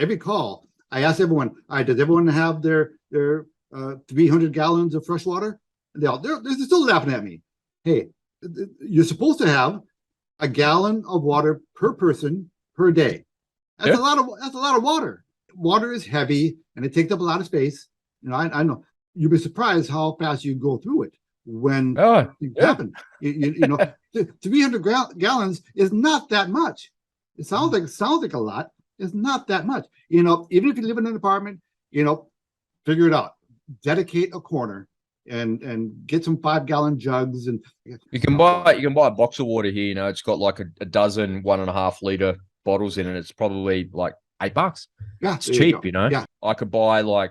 every call, I ask everyone, all right, does everyone have their 300 gallons of fresh water? And they're still laughing at me. Hey, you're supposed to have a gallon of water per person per day. That's a lot of water. Water is heavy and it takes up a lot of space. I know you'd be surprised how fast you go through it when things happen. 300 gallons is not that much. It sounds like a lot. It's not that much. Even if you live in an apartment, figure it out. Dedicate a corner and get some 5-gallon jugs, and you can buy a box of water here. It's got like a dozen 1.5 liter bottles in it. It's probably like $8. Yeah, it's cheap. Yeah. I could buy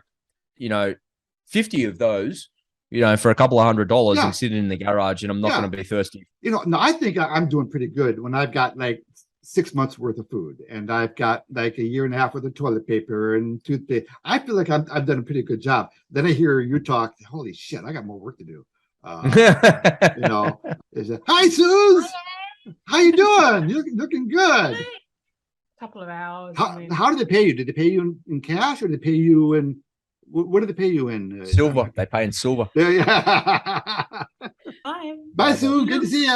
50 of those, for a couple of $100 and sit in the garage, and I'm not going to be thirsty. No, I think I'm doing pretty good when I've got like 6 months worth of food and I've got like a year and a half worth of toilet paper and toothpaste. I feel like I've done a pretty good job. Then I hear you talk, holy shit, I got more work to do. Hi, Suze. How you doing? You're looking good. Couple of hours. How did they pay you? Did they pay you in cash or did they pay you in what did they pay you in? Silver. They pay in silver. Yeah. Bye, Sue. Good to see you.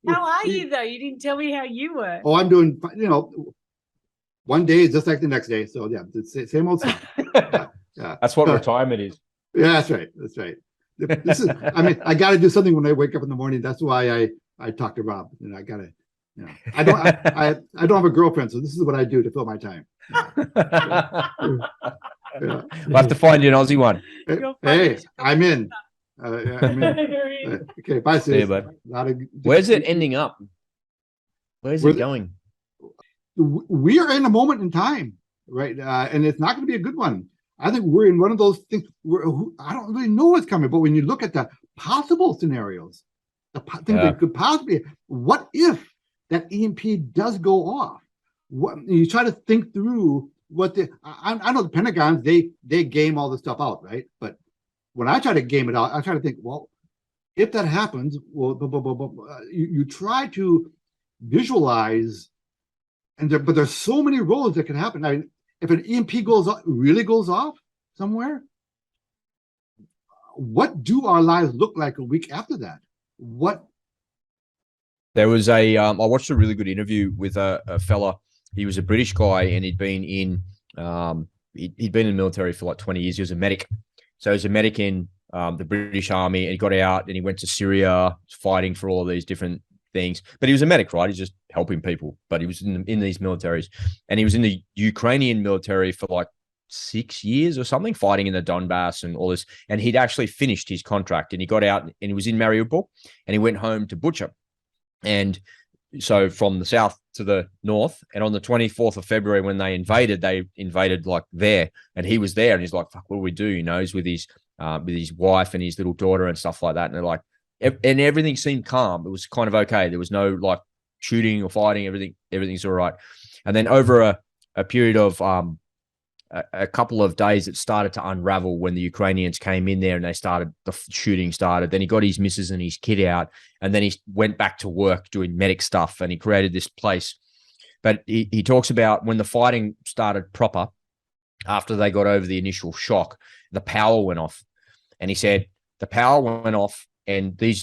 How are you though? You didn't tell me how you were. Oh, I'm doing. One day is just like the next day. So yeah, it's the same old stuff. Yeah. That's what retirement is. Yeah, that's right. That's right. This is. I got to do something when I wake up in the morning. That's why I talk to Rob. I got to. I don't have a girlfriend, so this is what I do to fill my time. We'll have to find you an Aussie one. Hey, I'm in. Okay, bye, Sue. See you, bud. Where's it ending up? Where's it going? We are in a moment in time, right? And it's not going to be a good one. I think we're in one of those things where I don't really know what's coming, but when you look at the possible scenarios, the things that could possibly, what if that EMP does go off? What you try to think through what I know the Pentagon, they game all this stuff out, right? But when I try to game it out, I try to think, well, if that happens, well, you try to visualize, but there's so many roads that can happen. I mean, if an EMP really goes off somewhere, what do our lives look like a week after that? There was I watched a really good interview with a fella. He was a British guy, and he'd been in the military for like 20 years. He was a medic. So he was a medic in the British Army, and he got out and he went to Syria fighting for all of these different things. But he was a medic, right? He's just helping people. But he was in these militaries, and he was in the Ukrainian military for like 6 years or something, fighting in the Donbass and all this. And he'd actually finished his contract, and he got out and he was in Mariupol, and he went home to Bucha. And so from the south to the north, and on the 24th of February, when they invaded like there, and he was there, and he's like, fuck, what do we do? He's with his wife and his little daughter and stuff like that. And they're like, and everything seemed calm. It was kind of okay. There was no like shooting or fighting. Everything's all right. And then over a period of a couple of days, it started to unravel when the Ukrainians came in there and the shooting started. Then he got his missus and his kid out, and then he went back to work doing medic stuff, and he created this place. But he talks about when the fighting started proper, after they got over the initial shock, the power went off. And he said the power went off, and the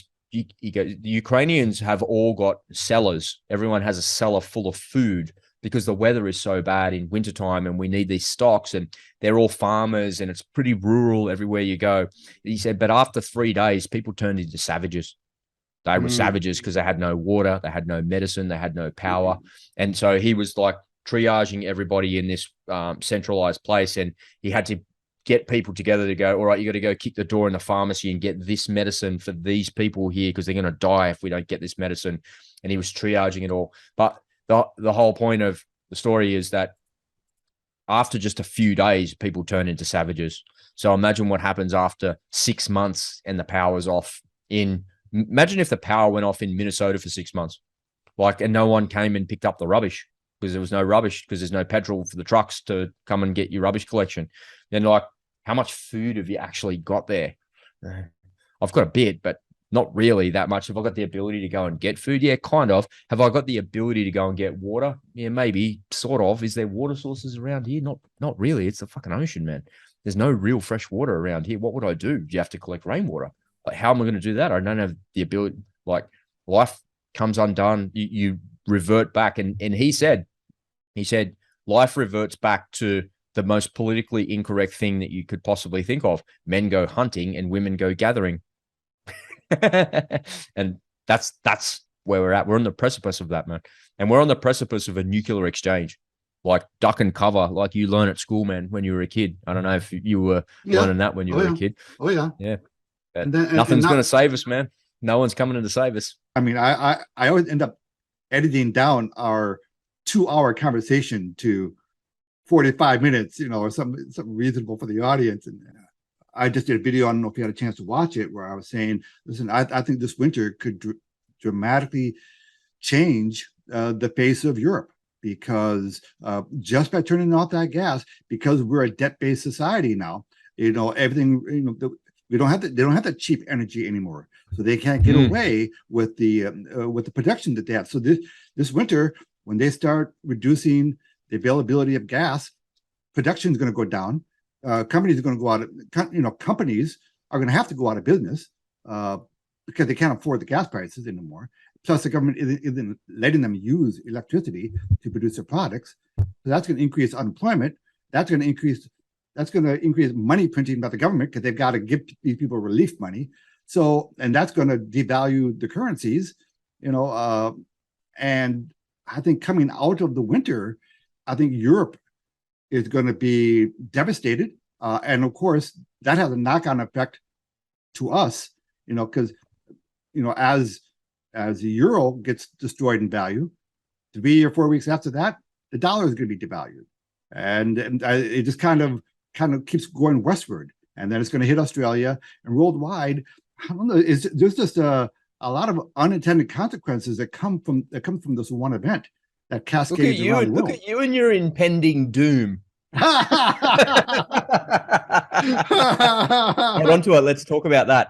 Ukrainians have all got cellars. Everyone has a cellar full of food, because the weather is so bad in wintertime and we need these stocks, and they're all farmers and it's pretty rural everywhere you go. He said, but after 3 days, people turned into savages. They were savages because they had no water, they had no medicine, they had no power. And so he was like triaging everybody in this centralized place, and he had to get people together to go, all right, you got to go kick the door in the pharmacy and get this medicine for these people here because they're going to die if we don't get this medicine. And he was triaging it all. But the whole point of the story is that after just a few days, people turn into savages. So imagine what happens after 6 months and the power's off. Imagine if the power went off in Minnesota for 6 months, and no one came and picked up the rubbish because there was no rubbish, because there's no petrol for the trucks to come and get your rubbish collection. Then how much food have you actually got there? I've got a bit, but Not really that much. Have I got the ability to go and get food? Yeah, kind of. Have I got the ability to go and get water? Yeah, maybe, sort of. Is there water sources around here? Not really. It's the fucking ocean, man. There's no real fresh water around here. What would I do? Do you have to collect rainwater? Like, how am I going to do that? I don't have the ability. Like, life comes undone. You revert back. And he said, life reverts back to the most politically incorrect thing that you could possibly think of. Men go hunting and women go gathering. And that's where we're at. We're on the precipice of that, man. And we're on the precipice of a nuclear exchange, like duck and cover, like you learn at school, man, when you were a kid. I don't know if you were learning that when you were a kid. Oh yeah. Yeah. And then, nothing's going to save us, man. No one's coming in to save us. I mean, I always end up editing down our 2-hour conversation to 45 minutes, or something reasonable for the audience. And I just did a video, I don't know if you had a chance to watch it, where I was saying, listen, I think this winter could dramatically change the face of Europe, because just by turning off that gas, because we're a debt-based society now, everything, they don't have that cheap energy anymore, so they can't get away with the production that they have. So this winter, when they start reducing the availability of gas, production is going to go down. Companies are going to go out. Companies are going to have to go out of business because they can't afford the gas prices anymore. Plus, the government isn't letting them use electricity to produce their products. So that's going to increase unemployment. That's going to increase money printing by the government, because they've got to give these people relief money. So, and that's going to devalue the currencies, and I think coming out of the winter, I think Europe is going to be devastated. And of course, that has a knock-on effect to us, because, as the euro gets destroyed in value, 3 or 4 weeks after that, the dollar is going to be devalued. And it just kind of keeps going westward. And then it's going to hit Australia and worldwide. I don't know, there's just a lot of unintended consequences that come from this one event that cascades around the world. Look at you and your impending doom. Hold on to it. Let's talk about that.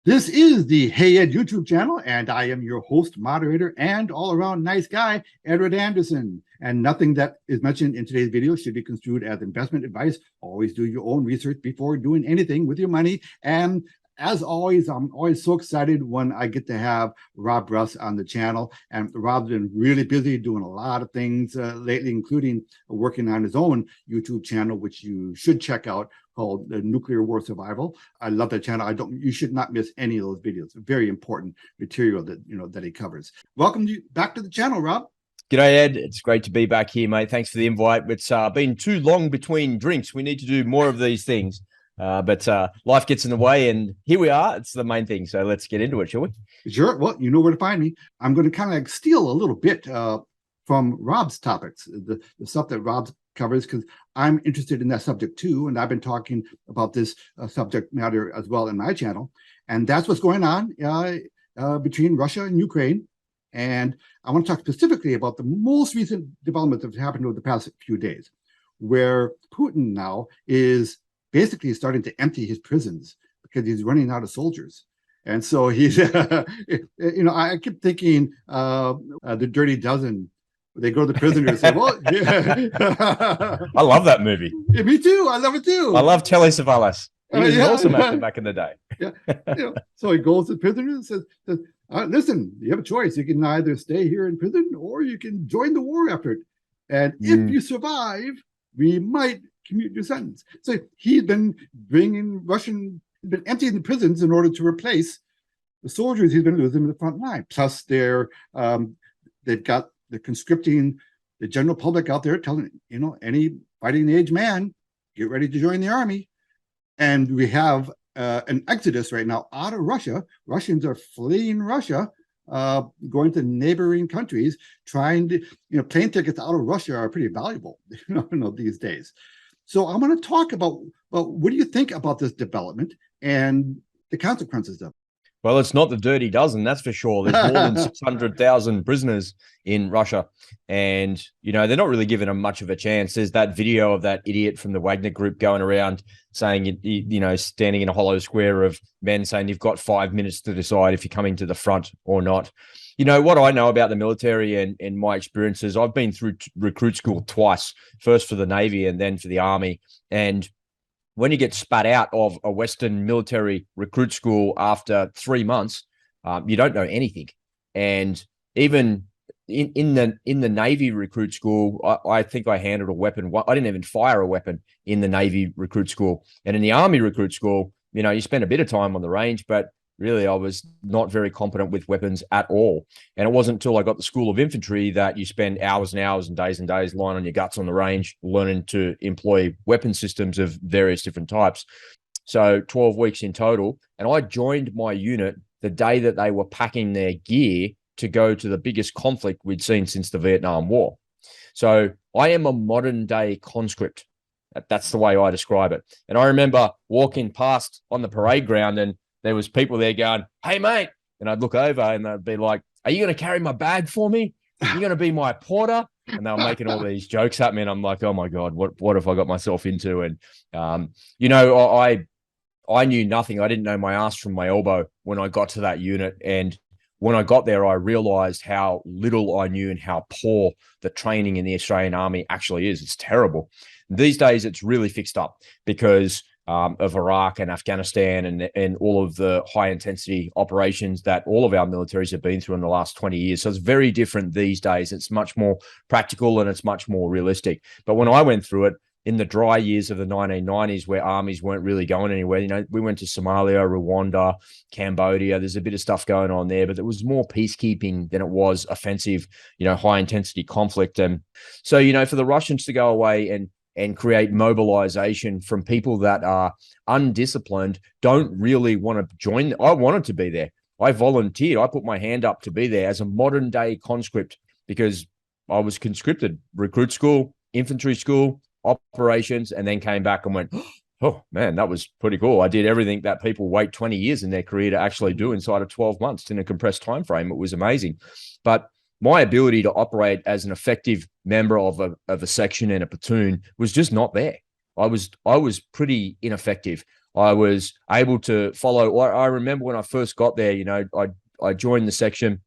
This is the Hey Ed YouTube channel, and I am your host, moderator, and all-around nice guy, Edward Anderson. And nothing that is mentioned in today's video should be construed as investment advice. Always do your own research before doing anything with your money. And as always, I'm always so excited when I get to have Rob Russ on the channel. And Rob's been really busy doing a lot of things lately, including working on his own YouTube channel, which you should check out, called the Nuclear War Survival. I love that channel. You should not miss any of those videos. Very important material that he covers. Welcome back to the channel, Rob. G'day, Ed. It's great to be back here, mate. Thanks for the invite. It's been too long between drinks. We need to do more of these things. But life gets in the way, and here we are. It's the main thing. So let's get into it, shall we? Sure. Well, you know where to find me. I'm going to kind of steal a little bit from Rob's topics, the stuff that Rob covers, because I'm interested in that subject too. And I've been talking about this subject matter as well in my channel. And that's what's going on between Russia and Ukraine. And I want to talk specifically about the most recent developments that have happened over the past few days, where Putin now is basically starting to empty his prisons because he's running out of soldiers. And so he's, I keep thinking the Dirty Dozen. They go to the prisoner and say, well, yeah. I love that movie. Yeah, me too. I love it too. I love Telly Savalas. He was an awesome actor back in the day. Yeah. So he goes to the prisoner and says, listen, you have a choice. You can either stay here in prison or you can join the war effort. And if you survive, we might commute your sentence. So he's been been emptying the prisons in order to replace the soldiers he's been losing in the front line. Plus, they're conscripting the general public out there, telling any fighting age man, get ready to join the army. And we have an exodus right now out of Russia. Russians are fleeing Russia, going to neighboring countries, trying to, plane tickets out of Russia are pretty valuable, these days. So I'm going to talk about, what do you think about this development and the consequences of it? Well, it's not the dirty dozen, that's for sure. There's more than 600,000 prisoners in Russia. And, they're not really giving them much of a chance. There's that video of that idiot from the Wagner group going around saying, standing in a hollow square of men saying you've got 5 minutes to decide if you're coming to the front or not. What I know about the military and my experiences, I've been through recruit school twice, first for the Navy and then for the Army. And when you get spat out of a Western military recruit school after 3 months, you don't know anything. And even in the Navy recruit school, I think I handled a weapon. I didn't even fire a weapon in the Navy recruit school. And in the Army recruit school, you spend a bit of time on the range, but really I was not very competent with weapons at all. And it wasn't until I got the School of Infantry that you spend hours and hours and days lying on your guts on the range, learning to employ weapon systems of various different types. So 12 weeks in total. And I joined my unit the day that they were packing their gear to go to the biggest conflict we'd seen since the Vietnam War. So I am a modern day conscript. That's the way I describe it. And I remember walking past on the parade ground and there was people there going, "Hey, mate." And I'd look over and they'd be like, "Are you going to carry my bag for me? Are you going to be my porter?" And they were making all these jokes at me. And I'm like, oh my God, what have I got myself into? And, I knew nothing. I didn't know my ass from my elbow when I got to that unit. And when I got there, I realized how little I knew and how poor the training in the Australian Army actually is. It's terrible. These days, it's really fixed up because of Iraq and Afghanistan and all of the high intensity operations that all of our militaries have been through in the last 20 years. So it's very different these days. It's much more practical and it's much more realistic. But when I went through it in the dry years of the 1990s, where armies weren't really going anywhere, we went to Somalia, Rwanda, Cambodia. There's a bit of stuff going on there, but it was more peacekeeping than it was offensive, high intensity conflict. And so, for the Russians to go away and create mobilization from people that are undisciplined, don't really want to join. I wanted to be there. I volunteered. I put my hand up to be there as a modern day conscript because I was conscripted, recruit school, infantry school, operations, and then came back and went, oh man, that was pretty cool. I did everything that people wait 20 years in their career to actually do inside of 12 months in a compressed time frame. It was amazing. But my ability to operate as an effective member of a section and a platoon was just not there. I was pretty ineffective. I was able to follow. I remember when I first got there, I joined the section.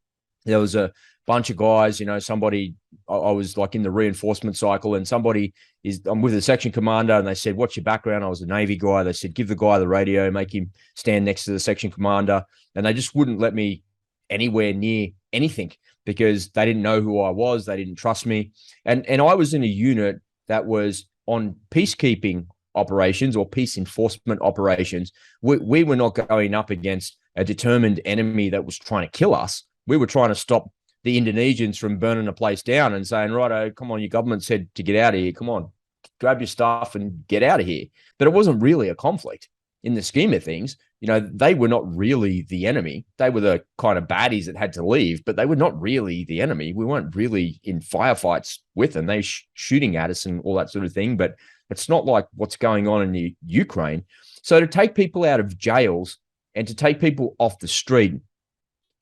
There was a bunch of guys, somebody, I was like in the reinforcement cycle and I'm with the section commander and they said, "What's your background?" I was a Navy guy. They said, "Give the guy the radio, make him stand next to the section commander." And they just wouldn't let me anywhere near anything because they didn't know who I was. They didn't trust me. And I was in a unit that was on peacekeeping operations or peace enforcement operations. We were not going up against a determined enemy that was trying to kill us. We were trying to stop the Indonesians from burning a place down and saying, "Righto, come on, your government said to get out of here. Come on, grab your stuff and get out of here." But it wasn't really a conflict in the scheme of things. They were not really the enemy. They were the kind of baddies that had to leave, but they were not really the enemy. We weren't really in firefights with them. They shooting at us and all that sort of thing, but it's not like what's going on in the Ukraine. So to take people out of jails and to take people off the street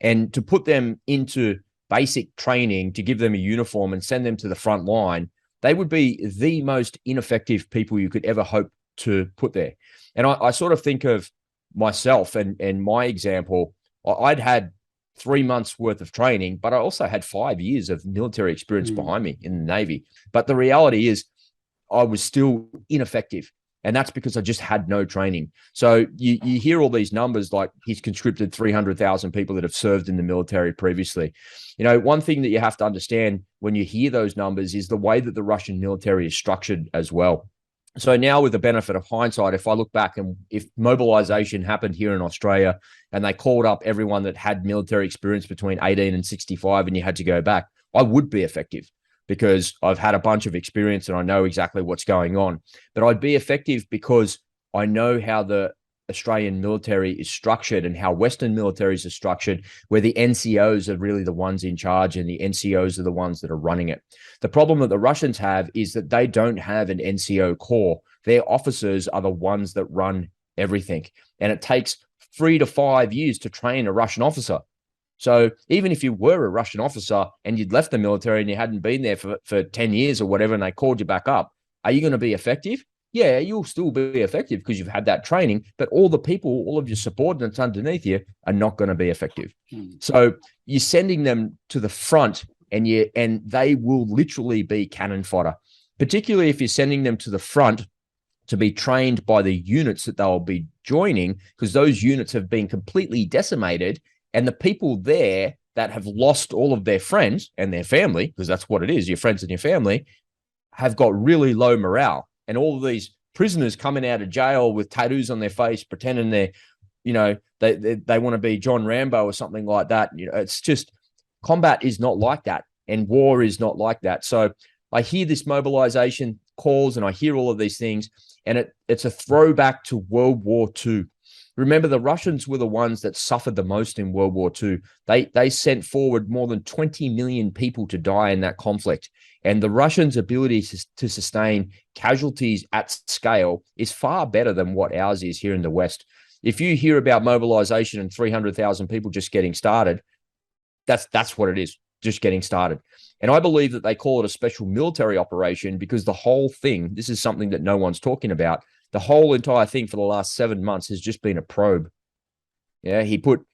and to put them into basic training, to give them a uniform and send them to the front line, they would be the most ineffective people you could ever hope to put there. And I sort of think of myself and my example. I'd had 3 months worth of training, but I also had 5 years of military experience behind me in the Navy. But the reality is I was still ineffective. And that's because I just had no training. So you hear all these numbers like he's conscripted 300,000 people that have served in the military previously. One thing that you have to understand when you hear those numbers is the way that the Russian military is structured as well. So now with the benefit of hindsight, if I look back and if mobilization happened here in Australia and they called up everyone that had military experience between 18 and 65 and you had to go back, I would be effective because I've had a bunch of experience and I know exactly what's going on. But I'd be effective because I know how the Australian military is structured and how Western militaries are structured, where the NCOs are really the ones in charge and the NCOs are the ones that are running it. The problem that the Russians have is that they don't have an NCO corps. Their officers are the ones that run everything. And it takes 3 to 5 years to train a Russian officer. So even if you were a Russian officer and you'd left the military and you hadn't been there for 10 years or whatever, and they called you back up, are you going to be effective? Yeah, you'll still be effective because you've had that training, but all the people, all of your subordinates underneath you are not going to be effective. So you're sending them to the front and they will literally be cannon fodder, particularly if you're sending them to the front to be trained by the units that they'll be joining, because those units have been completely decimated. And the people there that have lost all of their friends and their family, because that's what it is, your friends and your family, have got really low morale. And all of these prisoners coming out of jail with tattoos on their face, pretending they're, they want to be John Rambo or something like that. It's just, combat is not like that. And war is not like that. So I hear this mobilization calls and I hear all of these things, and it's a throwback to World War II. Remember, the Russians were the ones that suffered the most in World War II. They sent forward more than 20 million people to die in that conflict. And the Russians' ability to sustain casualties at scale is far better than what ours is here in the West. If you hear about mobilization and 300,000 people just getting started, that's what it is, just getting started. And I believe that they call it a special military operation because the whole thing, this is something that no one's talking about, the whole entire thing for the last 7 months has just been a probe. Yeah, he put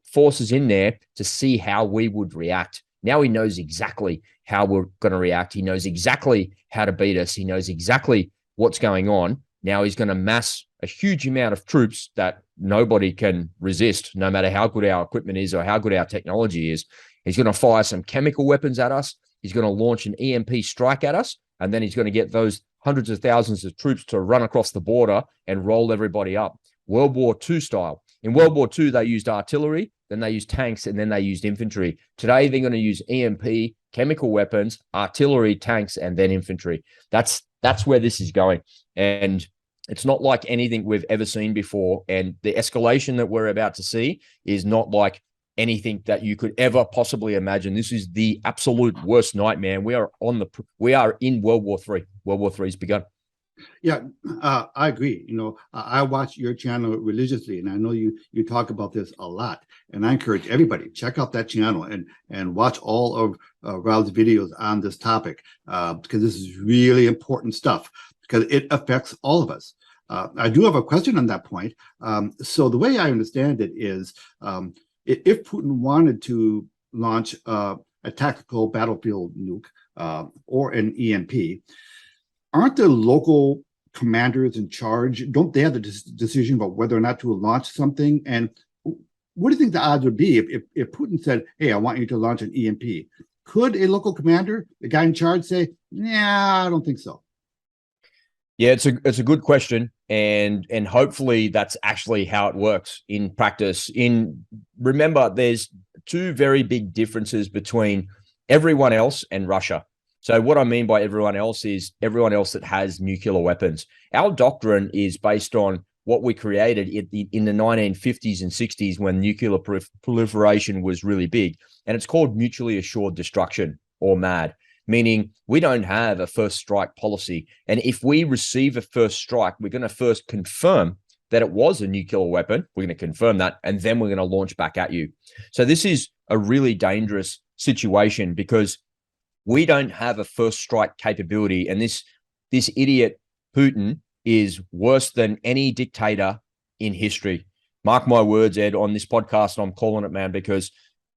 forces in there to see how we would react. Now he knows exactly how we're going to react. He knows exactly how to beat us. He knows exactly what's going on. Now he's going to mass a huge amount of troops that nobody can resist, no matter how good our equipment is or how good our technology is. He's going to fire some chemical weapons at us. He's going to launch an EMP strike at us. And then he's going to get those hundreds of thousands of troops to run across the border and roll everybody up. World War II style. In World War II, they used artillery, then they used tanks, and then they used infantry. Today, they're going to use EMP, chemical weapons, artillery, tanks, and then infantry. That's where this is going. And it's not like anything we've ever seen before. And the escalation that we're about to see is not like anything that you could ever possibly imagine. This is the absolute worst nightmare. We are in World War III. World War III has begun. Yeah, I agree. I watch your channel religiously, and I know you talk about this a lot. And I encourage everybody, check out that channel and watch all of Raul's videos on this topic, because this is really important stuff, because it affects all of us. I do have a question on that point. So the way I understand it is, if Putin wanted to launch a tactical battlefield nuke or an EMP, aren't the local commanders in charge? Don't they have the decision about whether or not to launch something? And what do you think the odds would be if Putin said, "Hey, I want you to launch an EMP"? Could a local commander, the guy in charge, say, "Nah, I don't think so"? Yeah, it's a good question, and hopefully that's actually how it works in practice. Remember, there's two very big differences between everyone else and Russia. So what I mean by everyone else is everyone else that has nuclear weapons. Our doctrine is based on what we created in the 1950s and 60s when nuclear proliferation was really big, and it's called mutually assured destruction, or MAD. Meaning we don't have a first strike policy. And if we receive a first strike, we're going to first confirm that it was a nuclear weapon. We're going to confirm that, and then we're going to launch back at you. So this is a really dangerous situation because we don't have a first strike capability. And this idiot Putin is worse than any dictator in history. Mark my words, Ed, on this podcast, I'm calling it, man, because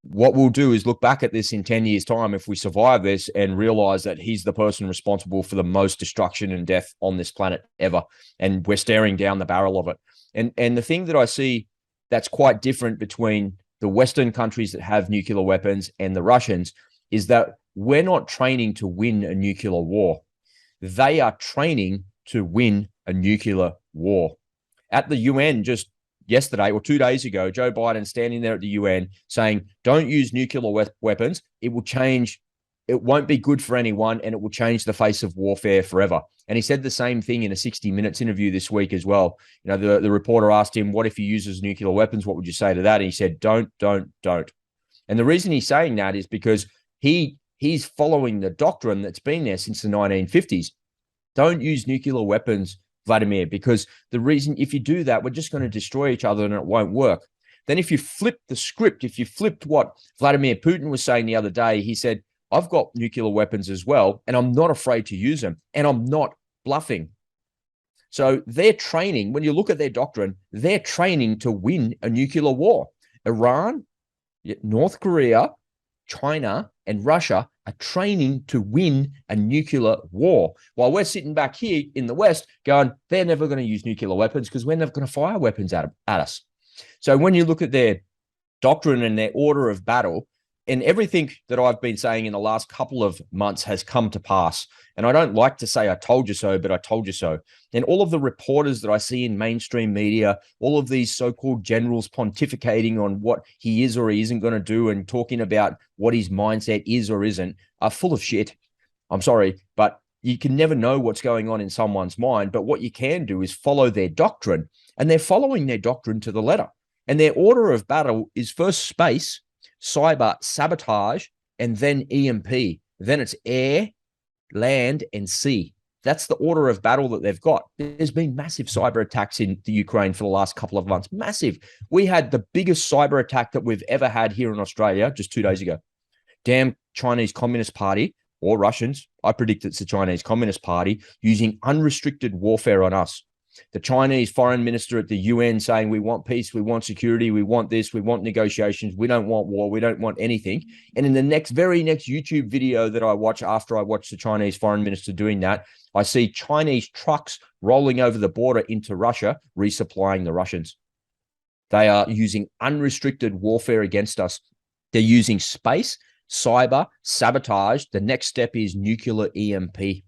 what we'll do is look back at this in 10 years' time if we survive this and realize that he's the person responsible for the most destruction and death on this planet ever. And we're staring down the barrel of it. And the thing that I see that's quite different between the Western countries that have nuclear weapons and the Russians is that we're not training to win a nuclear war. They are training to win a nuclear war. At the UN just yesterday or 2 days ago, Joe Biden standing there at the UN saying, don't use nuclear weapons. It will change. It won't be good for anyone, and it will change the face of warfare forever. And he said the same thing in a 60 Minutes interview this week as well. The reporter asked him, what if he uses nuclear weapons? What would you say to that? And he said, don't. And the reason he's saying that is because he's following the doctrine that's been there since the 1950s. Don't use nuclear weapons Vladimir, because the reason, if you do that, we're just going to destroy each other and it won't work. Then if you flip the script, if you flipped what Vladimir Putin was saying the other day, he said, I've got nuclear weapons as well, and I'm not afraid to use them, and I'm not bluffing. So they're training, when you look at their doctrine, they're training to win a nuclear war. Iran, North Korea, China, and Russia are training to win a nuclear war, while we're sitting back here in the West going, they're never going to use nuclear weapons because we're never going to fire weapons at us. So when you look at their doctrine and their order of battle, and everything that I've been saying in the last couple of months has come to pass. And I don't like to say I told you so, but I told you so. And all of the reporters that I see in mainstream media, all of these so-called generals pontificating on what he is or he isn't going to do and talking about what his mindset is or isn't, are full of shit. I'm sorry, but you can never know what's going on in someone's mind. But what you can do is follow their doctrine, and they're following their doctrine to the letter. And their order of battle is first space, cyber, sabotage, and then EMP. Then it's air, land, and sea. That's the order of battle that they've got. There's been massive cyber attacks in the Ukraine for the last couple of months. Massive. We had the biggest cyber attack that we've ever had here in Australia just 2 days ago. Damn Chinese Communist Party, or Russians, I predict it's the Chinese Communist Party, using unrestricted warfare on us. The Chinese foreign minister at the UN saying, we want peace, we want security, we want this, we want negotiations, we don't want war, we don't want anything. And in the very next YouTube video that I watch after I watch the Chinese foreign minister doing that, I see Chinese trucks rolling over the border into Russia, resupplying the Russians. They are using unrestricted warfare against us. They're using space, cyber, sabotage. The next step is nuclear EMP.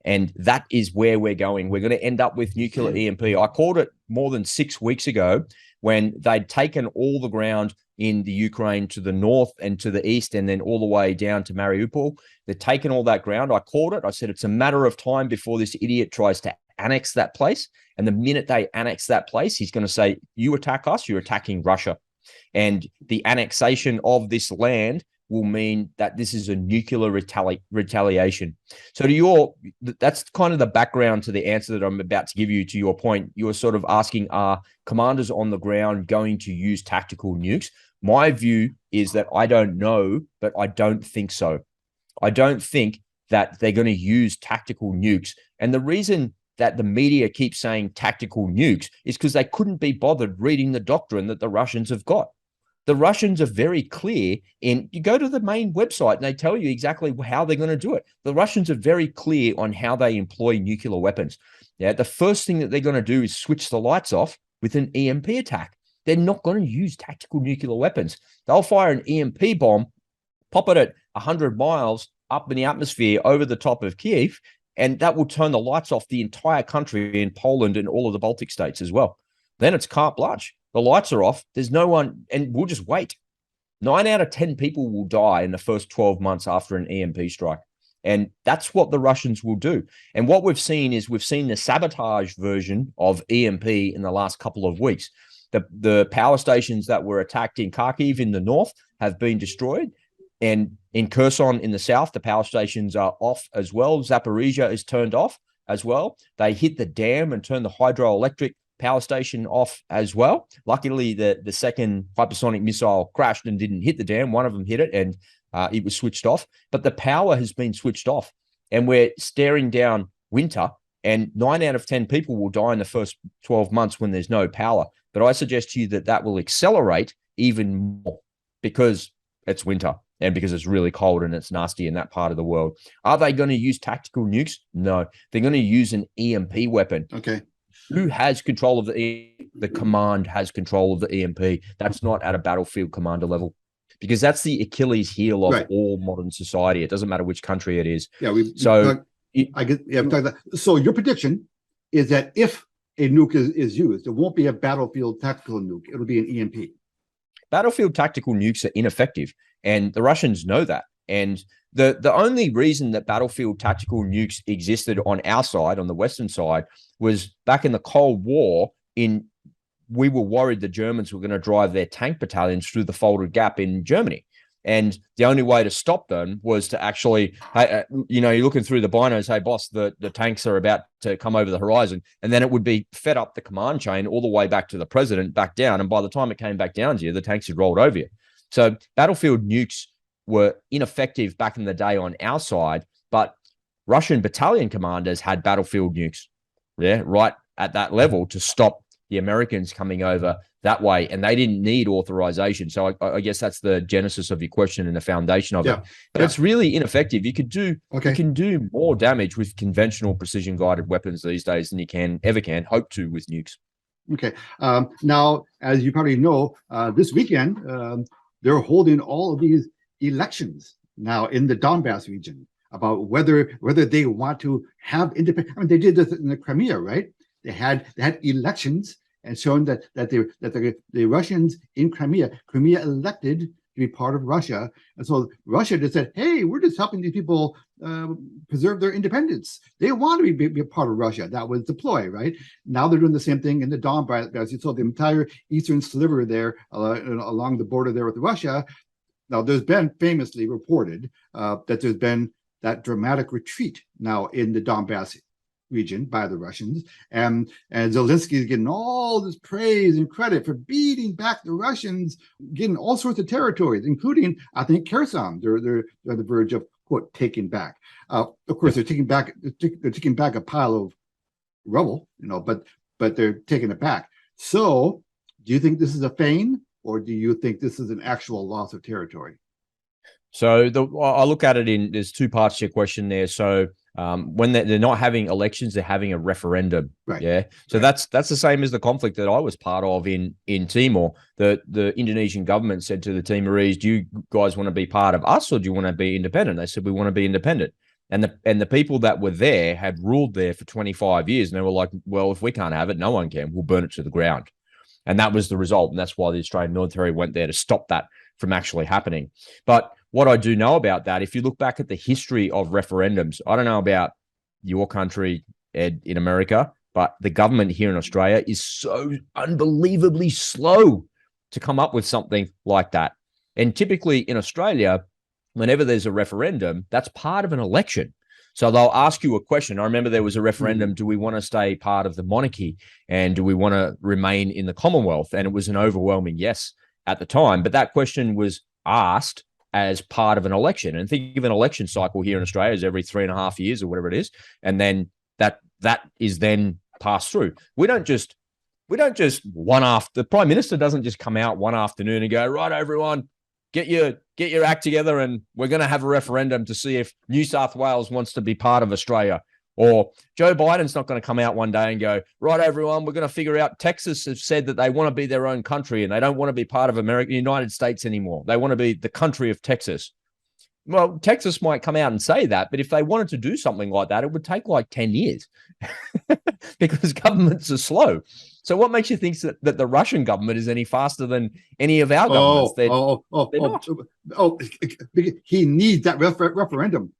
And that is where we're going. We're going to end up with nuclear EMP. I called it more than 6 weeks ago when they'd taken all the ground in the Ukraine to the north and to the east, and then all the way down to Mariupol. They'd taken all that ground. I called it. I said, it's a matter of time before this idiot tries to annex that place. And the minute they annex that place, he's going to say, you attack us, you're attacking Russia. And the annexation of this land will mean that this is a nuclear retaliation. So that's kind of the background to the answer that I'm about to give you. To your point, you were sort of asking, are commanders on the ground going to use tactical nukes? My view is that I don't know, but I don't think so. I don't think that they're going to use tactical nukes. And the reason that the media keeps saying tactical nukes is because they couldn't be bothered reading the doctrine that the Russians have got. The Russians are very clear in, you go to the main website and they tell you exactly how they're going to do it. The Russians are very clear on how they employ nuclear weapons. Yeah, the first thing that they're going to do is switch the lights off with an EMP attack. They're not going to use tactical nuclear weapons. They'll fire an EMP bomb, pop it at 100 miles up in the atmosphere over the top of Kiev, and that will turn the lights off the entire country in Poland and all of the Baltic states as well. Then it's carte blanche. The lights are off. There's no one, and we'll just wait. 9 out of 10 people will die in the first 12 months after an EMP strike. And that's what the Russians will do. And what we've seen is we've seen the sabotage version of EMP in the last couple of weeks. The power stations that were attacked in Kharkiv in the north have been destroyed. And in Kherson in the south, the power stations are off as well. Zaporizhia is turned off as well. They hit the dam and turned the hydroelectric power station off as well. Luckily, the second hypersonic missile crashed and didn't hit the dam. One of them hit it and it was switched off. But the power has been switched off. And we're staring down winter, and 9 out of 10 people will die in the first 12 months when there's no power. But I suggest to you that that will accelerate even more because it's winter and because it's really cold and it's nasty in that part of the world. Are they going to use tactical nukes? No. They're going to use an EMP weapon. Okay. Who has control of the command has control of the EMP. That's not at a battlefield commander level, because that's the Achilles heel of Right. all modern society. It doesn't matter which country it is. Yeah, So so your prediction is that if a nuke is used, it won't be a battlefield tactical nuke. It'll be an EMP. battlefield tactical nukes are ineffective, and the Russians know that. And the only reason that battlefield tactical nukes existed on our side, on the Western side, was back in the Cold War. We were worried the Germans were going to drive their tank battalions through the Folded Gap in Germany. And the only way to stop them was to actually, you're looking through the binos, hey, boss, the tanks are about to come over the horizon. And then it would be fed up the command chain all the way back to the president, back down. And by the time it came back down to you, the tanks had rolled over you. So battlefield nukes were ineffective back in the day on our side, but Russian battalion commanders had battlefield nukes, right at that level to stop the Americans coming over that way, and they didn't need authorization. So I guess that's the genesis of your question and the foundation of it. But it's really ineffective. You can do more damage with conventional precision guided weapons these days than you ever can hope to with nukes. Okay. Now, as you probably know, this weekend they're holding all of these elections now in the Donbass region about whether they want to have independent. I mean, they did this in the Crimea, right? They had elections and shown that the Russians in Crimea elected to be part of Russia, and so Russia just said, "Hey, we're just helping these people preserve their independence. They want to be a part of Russia." That was the ploy, right? Now they're doing the same thing in the Donbass. You saw the entire eastern sliver there along the border there with Russia. Now, there's been famously reported that there's been that dramatic retreat now in the Donbass region by the Russians, and Zelensky is getting all this praise and credit for beating back the Russians, getting all sorts of territories, including, I think, Kherson. They're on the verge of, quote, taking back. Of course, they're taking back a pile of rubble, but they're taking it back. So, do you think this is a feign, or do you think this is an actual loss of territory? So I look at it there's two parts to your question there. So when they're not having elections, they're having a referendum. Right. Yeah. So that's the same as the conflict that I was part of in Timor. The Indonesian government said to the Timorese, "Do you guys want to be part of us, or do you want to be independent?" They said, "We want to be independent." And the people that were there had ruled there for 25 years, and they were like, "Well, if we can't have it, no one can. We'll burn it to the ground." And that was the result. And that's why the Australian military went there to stop that from actually happening. But what I do know about that, if you look back at the history of referendums, I don't know about your country, Ed, in America, but the government here in Australia is so unbelievably slow to come up with something like that. And typically in Australia, whenever there's a referendum, that's part of an election. So they'll ask you a question. I remember there was a referendum, do we want to stay part of the monarchy and do we want to remain in the Commonwealth? And it was an overwhelming yes at the time. But that question was asked as part of an election. And think of an election cycle here in Australia as every 3.5 years or whatever it is. And then that is then passed through. We don't just the Prime Minister doesn't just come out one afternoon and go, "Right, everyone, get your act together and we're going to have a referendum to see if New South Wales wants to be part of Australia." Or Joe Biden's not going to come out one day and go, "Right, everyone, we're going to figure out Texas have said that they want to be their own country and they don't want to be part of United States anymore. They want to be the country of Texas." Well, Texas might come out and say that, but if they wanted to do something like that, it would take like 10 years because governments are slow. So what makes you think that the Russian government is any faster than any of our governments? He needs that referendum.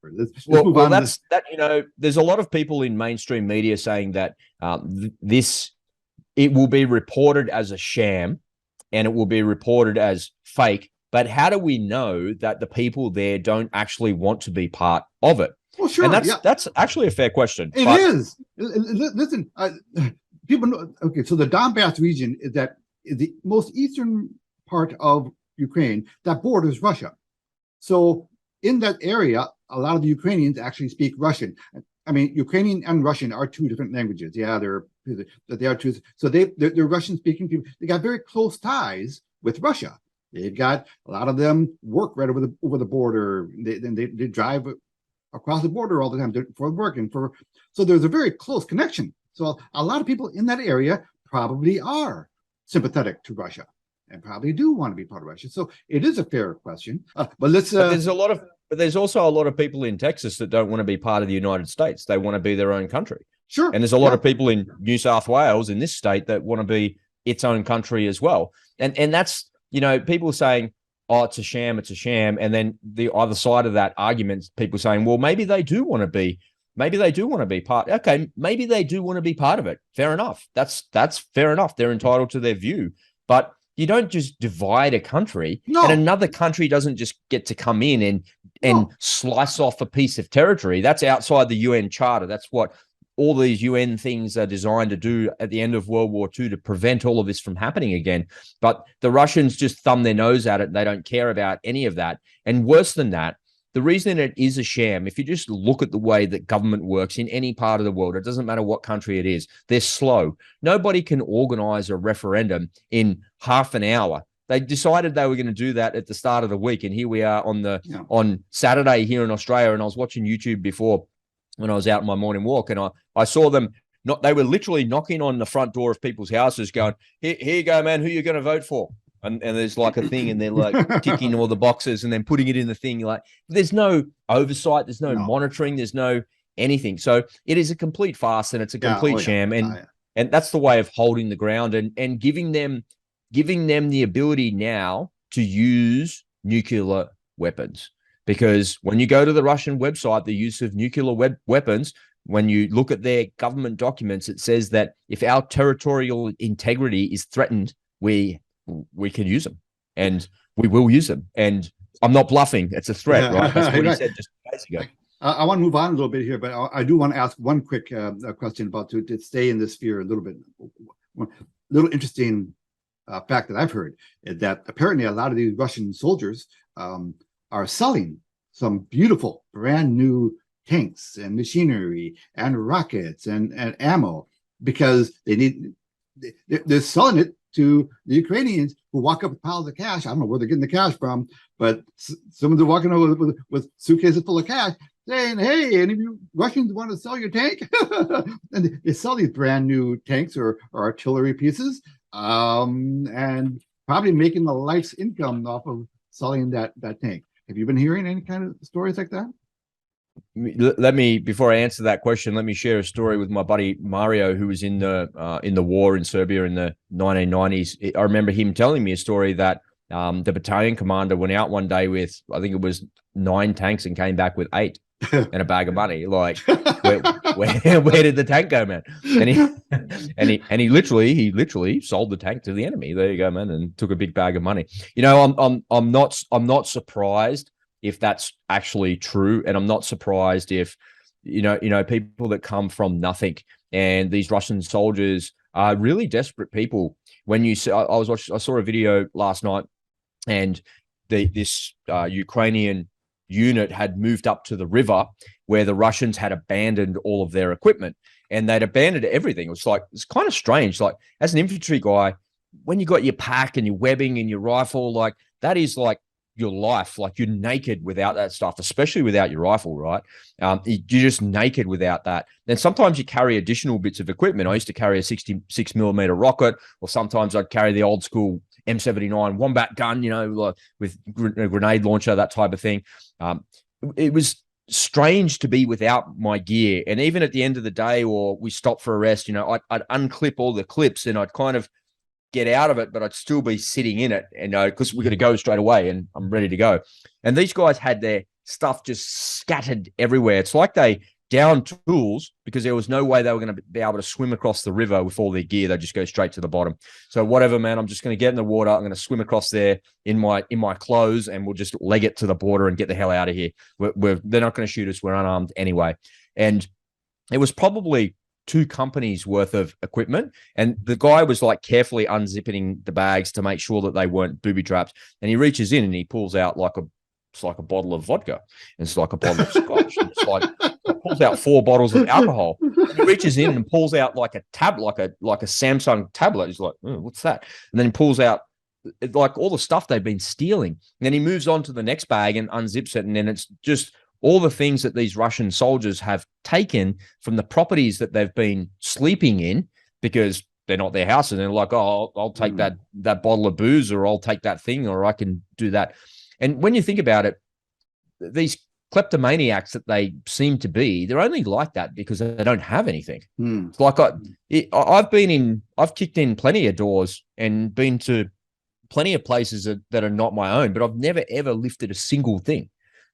There's a lot of people in mainstream media saying that it will be reported as a sham and it will be reported as fake. But how do we know that the people there don't actually want to be part of it? Well, sure. And that's actually a fair question. It is. Listen, people know. Okay, so the Donbass region is the most eastern part of Ukraine that borders Russia. So in that area, a lot of the Ukrainians actually speak Russian. I mean, Ukrainian and Russian are two different languages. Yeah, they are two. So they're Russian speaking people. They got very close ties with Russia. They've got a lot of them work right over the border. They drive across the border all the time for work so there's a very close connection. So a lot of people in that area probably are sympathetic to Russia and probably do want to be part of Russia. So it is a fair question. But there's also a lot of people in Texas that don't want to be part of the United States. They want to be their own country. Sure. And there's a lot of people in New South Wales in this state that want to be its own country as well. And that's, people saying, "Oh, it's a sham," and then the other side of that argument, people saying, "Well, maybe they do want to be part." Okay, maybe they do want to be part of it. Fair enough. That's fair enough. They're entitled to their view. But you don't just divide a country, No. and another country doesn't just get to come in and No. slice off a piece of territory. That's outside the UN Charter. That's what all these UN things are designed to do at the end of World War II, to prevent all of this from happening again. But the Russians just thumb their nose at it. They don't care about any of that. And worse than that, the reason it is a sham, if you just look at the way that government works in any part of the world, it doesn't matter what country it is, they're slow. Nobody can organize a referendum in half an hour. They decided they were going to do that at the start of the week. And here we are on Saturday here in Australia. And I was watching YouTube before when I was out on my morning walk, and I saw them they were literally knocking on the front door of people's houses going, here you go, man, who you going to vote for? And there's like a thing, and they're like ticking all the boxes and then putting it in the thing. Like, there's no oversight, there's no monitoring, there's no anything. So it is a complete farce, and it's a complete sham. And that's the way of holding the ground and giving them the ability now to use nuclear weapons. Because when you go to the Russian website, the use of nuclear weapons, when you look at their government documents, it says that if our territorial integrity is threatened, we can use them, and we will use them. And I'm not bluffing; it's a threat, right? That's what he said just days ago. I want to move on a little bit here, but I do want to ask one quick question about to stay in this sphere a little bit. One little interesting fact that I've heard is that apparently a lot of these Russian soldiers are selling some beautiful brand new tanks and machinery and rockets and ammo, because they're selling it to the Ukrainians, who walk up with piles of cash. I don't know where they're getting the cash from, but some of them walking over with suitcases full of cash, saying, "Hey, any of you Russians want to sell your tank?" And they sell these brand new tanks or artillery pieces, and probably making a life's income off of selling that tank. Have you been hearing any kind of stories like that? Let me, before I answer that question, let me share a story with my buddy Mario, who was in the war in Serbia in the 1990s. I remember him telling me a story that the battalion commander went out one day with, I think it was 9 tanks, and came back with 8 and a bag of money. Like, where did the tank go, man? And he literally sold the tank to the enemy. There you go, man, and took a big bag of money. You know, I'm not surprised if that's actually true, and I'm not surprised if you know people that come from nothing, and these Russian soldiers are really desperate people. When you see, I saw a video last night, and this Ukrainian unit had moved up to the river where the Russians had abandoned all of their equipment, and they'd abandoned everything. It's kind of strange. Like, as an infantry guy, when you got your pack and your webbing and your rifle, like, that is like your life. Like, you're naked without that stuff, especially without your rifle, right? You're just naked without that. Then sometimes you carry additional bits of equipment. I used to carry a 66mm rocket, or sometimes I'd carry the old school M79 Wombat gun, you know, like with a grenade launcher, that type of thing. It was strange to be without my gear. And even at the end of the day, or we stopped for a rest, you know, I'd unclip all the clips and I'd kind of get out of it, but I'd still be sitting in it, and because we're going to go straight away and I'm ready to go. And these guys had their stuff just scattered everywhere. It's like they downed tools because there was no way they were going to be able to swim across the river with all their gear. They just go straight to the bottom. So whatever, man, I'm just going to get in the water. I'm going to swim across there in my clothes, and we'll just leg it to the border and get the hell out of here. They're not going to shoot us. We're unarmed anyway. And it was probably 2 companies worth of equipment, and the guy was like carefully unzipping the bags to make sure that they weren't booby traps. And he reaches in and he pulls out it's like a bottle of vodka, and it's like a bottle of scotch. It's like, pulls out 4 bottles of alcohol. And he reaches in and pulls out like a tab, like a Samsung tablet. He's like, oh, what's that? And then he pulls out like all the stuff they've been stealing. And then he moves on to the next bag and unzips it, and then it's just all the things that these Russian soldiers have taken from the properties that they've been sleeping in, because they're not their house, and they're like, oh, I'll take that bottle of booze, or I'll take that thing, or I can do that. And when you think about it, these kleptomaniacs that they seem to be, they're only like that because they don't have anything. It's like I've kicked in plenty of doors and been to plenty of places that are not my own, but I've never ever lifted a single thing,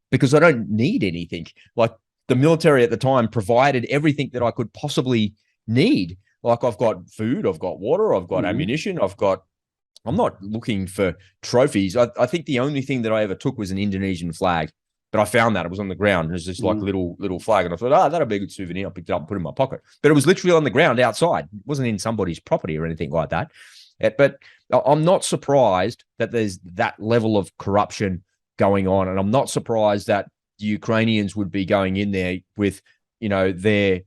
because I don't need anything. Like, the military at the time provided everything that I could possibly need. Like, I've got food, I've got water, I've got ammunition, I've got I'm not looking for trophies. I think the only thing that I ever took was an Indonesian flag, but I found that it was on the ground. It was just like a little flag, and I thought, that'll be a good souvenir. I picked it up and put it in my pocket, but it was literally on the ground outside. It wasn't in somebody's property or anything like that. But I'm not surprised that there's that level of corruption going on, and I'm not surprised that the Ukrainians would be going in there with, their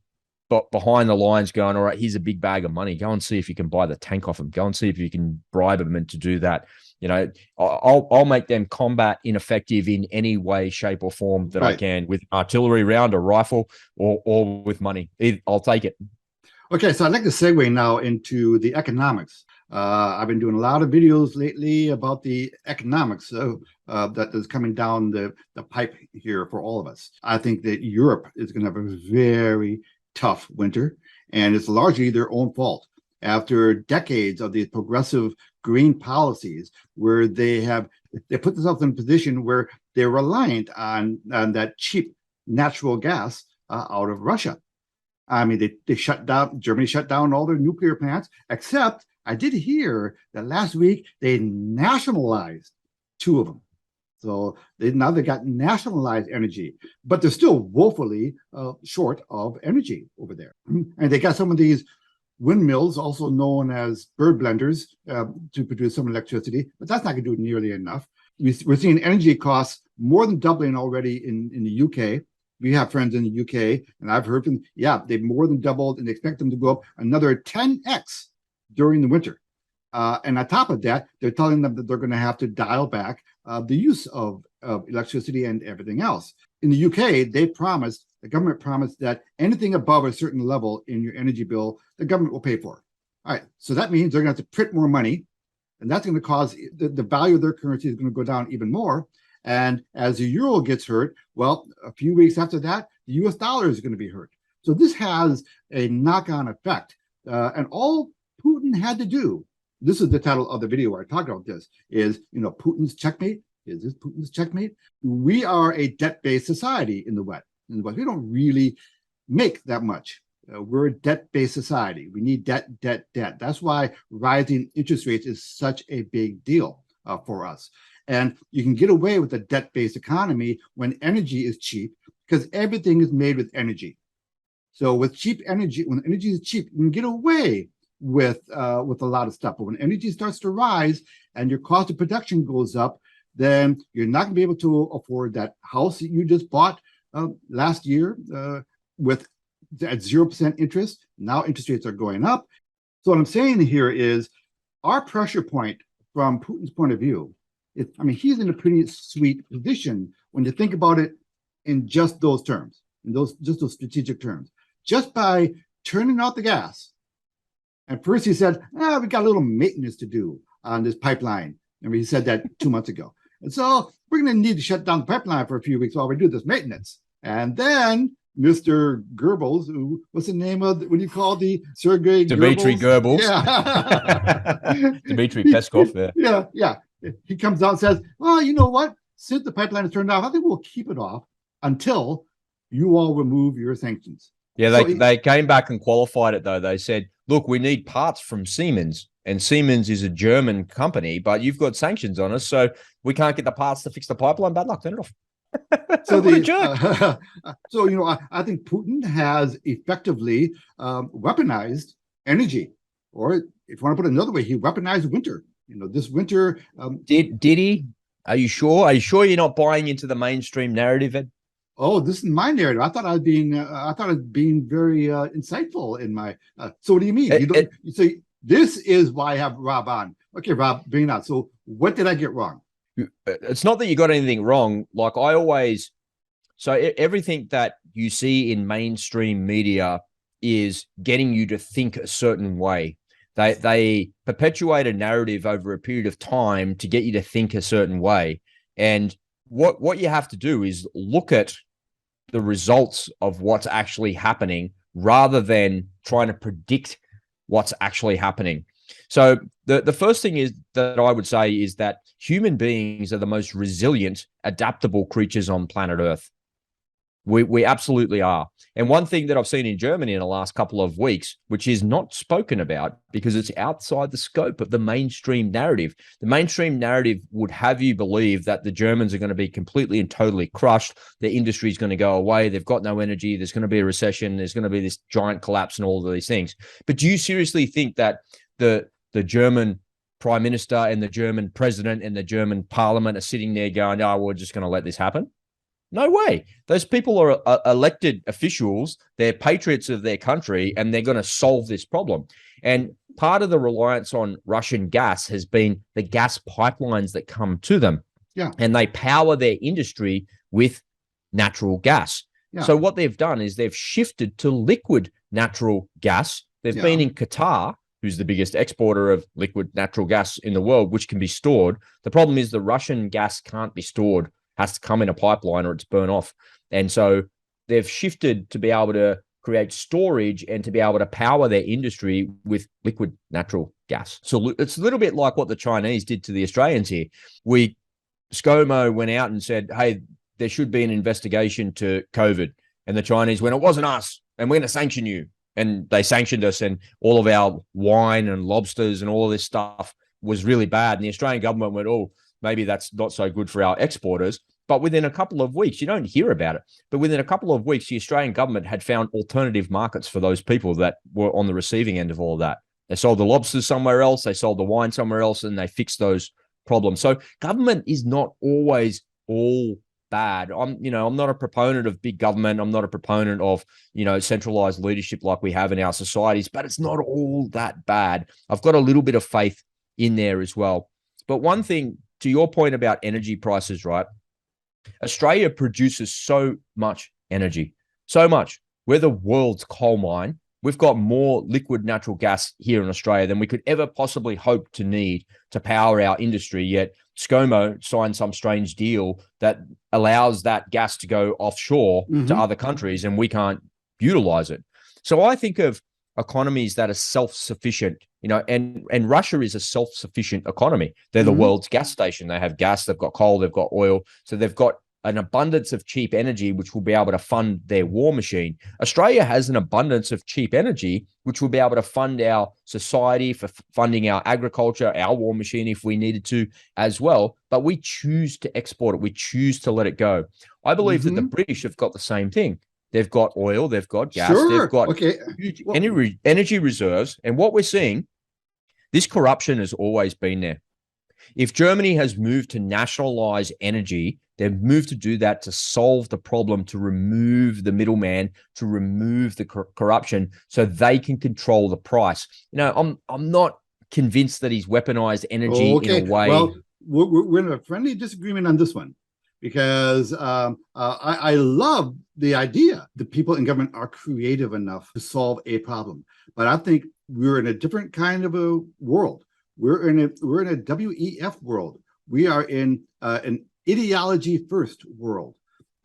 behind the lines going, all right, here's a big bag of money. Go and see if you can buy the tank off them. Go and see if you can bribe them and to do that. I'll make them combat ineffective in any way, shape, or form that I can with artillery round, a rifle, or with money. I'll take it. Okay, so I'd like to segue now into the economics. I've been doing a lot of videos lately about the economics that is coming down the pipe here for all of us. I think that Europe is going to have a very tough winter, and it's largely their own fault. After decades of these progressive green policies, where they put themselves in a position where they're reliant on that cheap natural gas out of Russia. I mean, they shut down, Germany shut down all their nuclear plants, except I did hear that last week they nationalized 2 of them. So now they got nationalized energy, but they're still woefully short of energy over there. And they got some of these windmills, also known as bird blenders, to produce some electricity, but that's not going to do nearly enough. We're seeing energy costs more than doubling already in the UK. We have friends in the UK, and I've heard from, they've more than doubled, and they expect them to go up another 10x during the winter. And on top of that, they're telling them that they're going to have to dial back the use of electricity and everything else. In the UK, the government promised that anything above a certain level in your energy bill, the government will pay for. All right, so that means they're going to have to print more money, and that's going to cause the value of their currency is going to go down even more. And as the euro gets hurt, well, a few weeks after that, the US dollar is going to be hurt. So this has a knock-on effect. And all Putin had to do, this is the title of the video where I talk about this, is, Putin's checkmate. Is this Putin's checkmate? We are a debt-based society in the West. We don't really make that much. We're a debt-based society. We need debt. That's why rising interest rates is such a big deal for us. And you can get away with a debt-based economy when energy is cheap, because everything is made with energy. So with cheap energy, when energy is cheap, you can get away with a lot of stuff. But when energy starts to rise and your cost of production goes up, then you're not going to be able to afford that house that you just bought last year at 0% interest. Now interest rates are going up. So what I'm saying here is our pressure point from Putin's point of view, he's in a pretty sweet position when you think about it in just those terms, in those strategic terms. Just by turning out the gas. And first he said, we got a little maintenance to do on this pipeline. He said that 2 months ago. And so we're going to need to shut down the pipeline for a few weeks while we do this maintenance. And Mr. Goebbels, what's the name of, what do you call the Sergei Dmitry Goebbels? Yeah. Dmitry Peskov. Yeah. He comes out and says, well, you know what? Since the pipeline is turned off, I think we'll keep it off until you all remove your sanctions. Yeah, they came back and qualified it, though. They said, look, we need parts from Siemens, and Siemens is a German company, but you've got sanctions on us, so we can't get the parts to fix the pipeline. Bad luck, turn it off. So what a jerk. I think Putin has effectively weaponized energy, or if you want to put it another way, he weaponized winter. This winter. Did he? Are you sure? Are you sure you're not buying into the mainstream narrative, Ed? Oh, this is my narrative. I thought I was being very insightful in my. So what do you mean? You say this is why I have Rob on. Okay, Rob, bring it out. So what did I get wrong? It's not that you got anything wrong. Like everything that you see in mainstream media is getting you to think a certain way. They perpetuate a narrative over a period of time to get you to think a certain way. And what you have to do is look at the results of what's actually happening rather than trying to predict what's actually happening. So the first thing is that I would say is that human beings are the most resilient, adaptable creatures on planet Earth. We absolutely are. And one thing that I've seen in Germany in the last couple of weeks, which is not spoken about because it's outside the scope of the mainstream narrative. The mainstream narrative would have you believe that the Germans are going to be completely and totally crushed. Their industry is going to go away. They've got no energy. There's going to be a recession. There's going to be this giant collapse and all of these things. But do you seriously think that the German prime minister and the German president and the German parliament are sitting there going, oh, we're just going to let this happen? No way. Those people are elected officials. They're patriots of their country, and they're going to solve this problem. And part of the reliance on Russian gas has been the gas pipelines that come to them. Yeah. And they power their industry with natural gas. Yeah. So what they've done is they've shifted to liquid natural gas. They've been in Qatar, who's the biggest exporter of liquid natural gas in the world, which can be stored. The problem is the Russian gas can't be stored, has to come in a pipeline or it's burn off. And so they've shifted to be able to create storage and to be able to power their industry with liquid natural gas. So it's a little bit like what the Chinese did to the Australians here. ScoMo went out and said, hey, there should be an investigation to COVID. And the Chinese went, it wasn't us, and we're going to sanction you. And they sanctioned us, and all of our wine and lobsters and all of this stuff was really bad. And the Australian government went, oh, maybe that's not so good for our exporters. But within a couple of weeks, you don't hear about it, but within a couple of weeks, the Australian government had found alternative markets for those people that were on the receiving end of all of that. They sold the lobsters somewhere else, they sold the wine somewhere else, and they fixed those problems. So government is not always all bad. I'm not a proponent of big government. I'm not a proponent of, centralized leadership like we have in our societies, but it's not all that bad. I've got a little bit of faith in there as well. But one thing, to your point about energy prices, right? Australia produces so much energy, so much. We're the world's coal mine. We've got more liquid natural gas here in Australia than we could ever possibly hope to need to power our industry. Yet ScoMo signed some strange deal that allows that gas to go offshore to other countries, and we can't utilize it. So I think of economies that are self-sufficient, and Russia is a self-sufficient economy. They're the world's gas station. They have gas, they've got coal, they've got oil. So they've got an abundance of cheap energy, which will be able to fund their war machine. Australia has an abundance of cheap energy, which will be able to fund our society, for funding our agriculture, our war machine, if we needed to as well. But we choose to export it. We choose to let it go. I believe that the British have got the same thing. They've got oil, they've got gas, they've got huge energy reserves. And what we're seeing, this corruption has always been there. If Germany has moved to nationalize energy, they've moved to do that to solve the problem, to remove the middleman, to remove the corruption, so they can control the price. I'm not convinced that he's weaponized energy in a way. Well, we're in a friendly disagreement on this one, because I love the idea that people in government are creative enough to solve a problem. But I think we're in a different kind of a world. We're in a WEF world. We are in an ideology first world,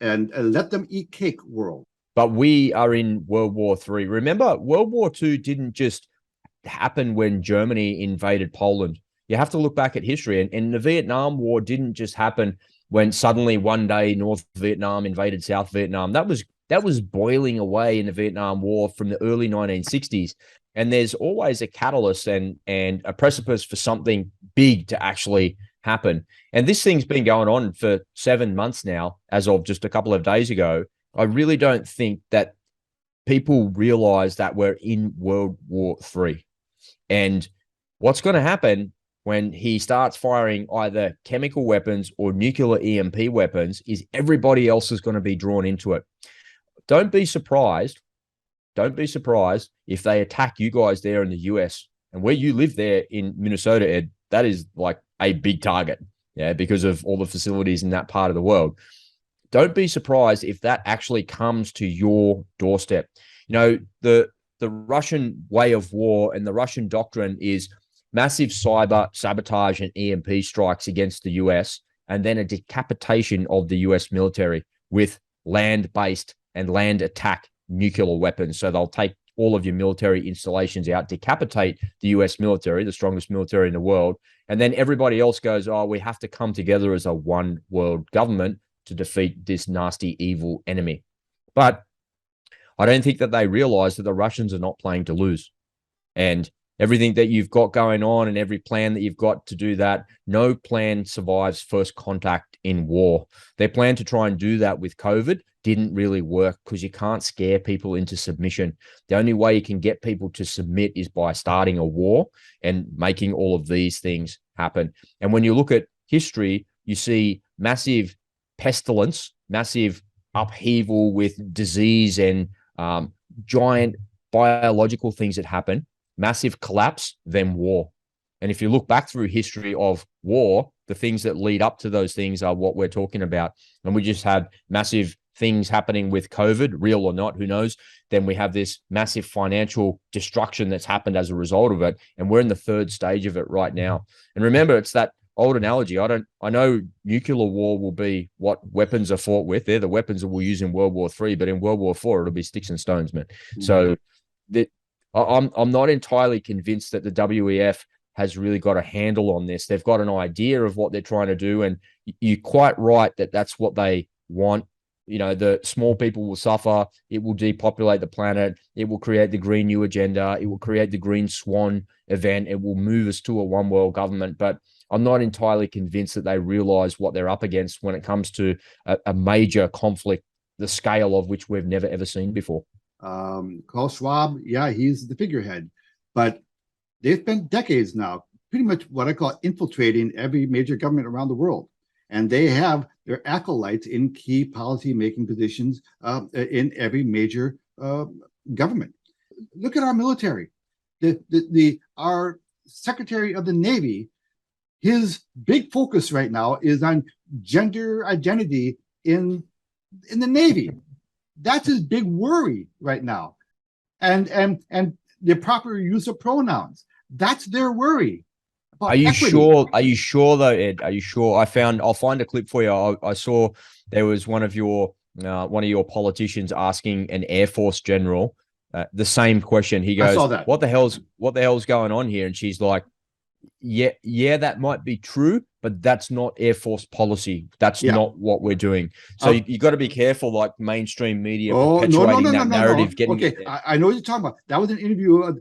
and let them eat cake world. But we are in World War III. Remember, World War II didn't just happen when Germany invaded Poland. You have to look back at history, and the Vietnam War didn't just happen when suddenly one day North Vietnam invaded South Vietnam. That was boiling away in the Vietnam War from the early 1960s. And there's always a catalyst and a precipice for something big to actually happen. And this thing's been going on for 7 months now, as of just a couple of days ago. I really don't think that people realize that we're in World War III. And what's going to happen when he starts firing either chemical weapons or nuclear EMP weapons is everybody else is going to be drawn into it. Don't be surprised if they attack you guys there in the US. And where you live there in Minnesota, Ed, that is like a big target, because of all the facilities in that part of the world. Don't be surprised if that actually comes to your doorstep. The Russian way of war and the Russian doctrine is massive cyber sabotage and EMP strikes against the US, and then a decapitation of the US military with land-based and land attack nuclear weapons. So they'll take all of your military installations out, decapitate the US military, the strongest military in the world. And then everybody else goes, oh, we have to come together as a one world government to defeat this nasty, evil enemy. But I don't think that they realize that the Russians are not playing to lose. And everything that you've got going on and every plan that you've got to do that, no plan survives first contact in war. Their plan to try and do that with COVID didn't really work because you can't scare people into submission. The only way you can get people to submit is by starting a war and making all of these things happen. And when you look at history, you see massive pestilence, massive upheaval with disease and giant biological things that happen, massive collapse, then war. And if you look back through history of war, the things that lead up to those things are what we're talking about. And we just had massive things happening with COVID, real or not, who knows? Then we have this massive financial destruction that's happened as a result of it. And we're in the third stage of it right now. And remember, it's that old analogy. I know nuclear war will be what weapons are fought with. They're the weapons that we'll use in World War III, but in World War IV, it'll be sticks and stones, man. Mm-hmm. So I'm not entirely convinced that the WEF has really got a handle on this. They've got an idea of what they're trying to do, and you're quite right that that's what they want. You know, the small people will suffer. It will depopulate the planet. It will create the Green New Agenda. It will create the Green Swan event. It will move us to a one world government. But I'm not entirely convinced that they realize what they're up against when it comes to a major conflict, the scale of which we've never, ever seen before. Klaus Schwab, yeah, he's the figurehead. But they've spent decades now, pretty much what I call infiltrating every major government around the world. And they have their acolytes in key policy-making positions in every major government. Look at our military. Our Secretary of the Navy, his big focus right now is on gender identity in the Navy. That's his big worry right now. And the proper use of pronouns. That's their worry. Are you sure? Are you sure though, Ed? Are you sure? I'll find a clip for you. I saw there was one of your politicians asking an Air Force general the same question. He goes, "What the hell's going on here?" And she's like, "Yeah, that might be true, but that's not Air Force policy. That's not what we're doing." So you got to be careful, like mainstream media perpetuating that narrative. Okay, I know what you're talking about. That was an interview.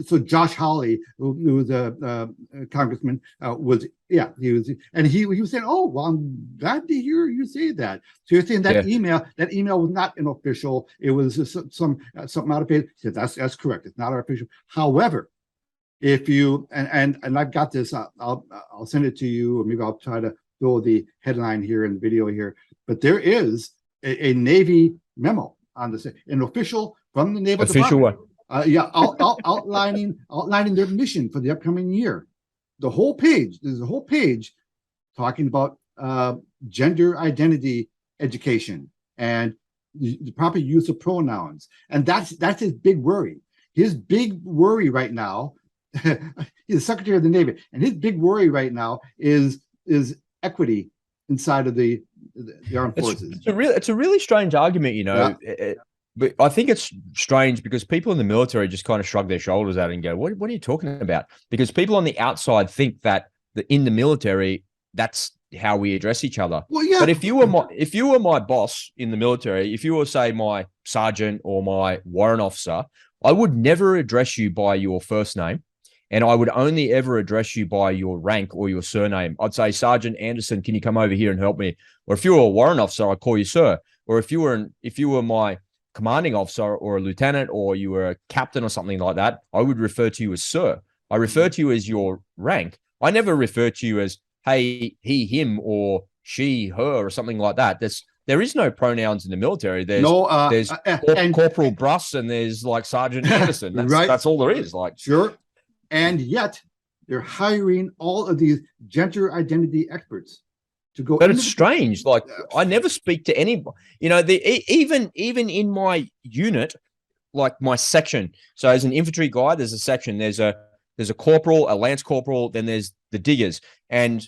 So Josh Hawley, who was a congressman, he was saying, "Oh, well, I'm glad to hear you say that." So you're saying that email was not an official. It was something out of page. He said, "That's correct. It's not our official." However, if you and I've got this, I'll send it to you, or maybe I'll try to throw the headline here in the video here. But there is a Navy memo on this, an official from the Naval Department. Outlining their mission for the upcoming year. There's a whole page talking about gender identity education and the proper use of pronouns, and that's his big worry. His big worry right now. He's the Secretary of the Navy, and his big worry right now is equity inside of the armed forces. It's a really strange argument, you know. Yeah. But I think it's strange because people in the military just kind of shrug their shoulders at it and go, "What are you talking about?" Because people on the outside think that in the military, that's how we address each other. Well, yeah. But if you were my boss in the military, if you were, say, my sergeant or my warrant officer, I would never address you by your first name. And I would only ever address you by your rank or your surname. I'd say, "Sergeant Anderson, can you come over here and help me?" Or if you were a warrant officer, I'd call you sir. Or if you were my commanding officer or a lieutenant, or you were a captain or something like that, I would refer to you as sir. I refer to you as your rank. I never refer to you as, "Hey, he, him," or "she, her," or something like that. There is no pronouns in the military. There's Corporal Bruss and there's like Sergeant Anderson. That's all there is. Like, sure. And yet, they're hiring all of these gender identity experts to go. But it's strange. Like, I never speak to anybody. You know, even in my unit, like my section. So, as an infantry guy, there's a section. There's a corporal, a lance corporal. Then there's the diggers, and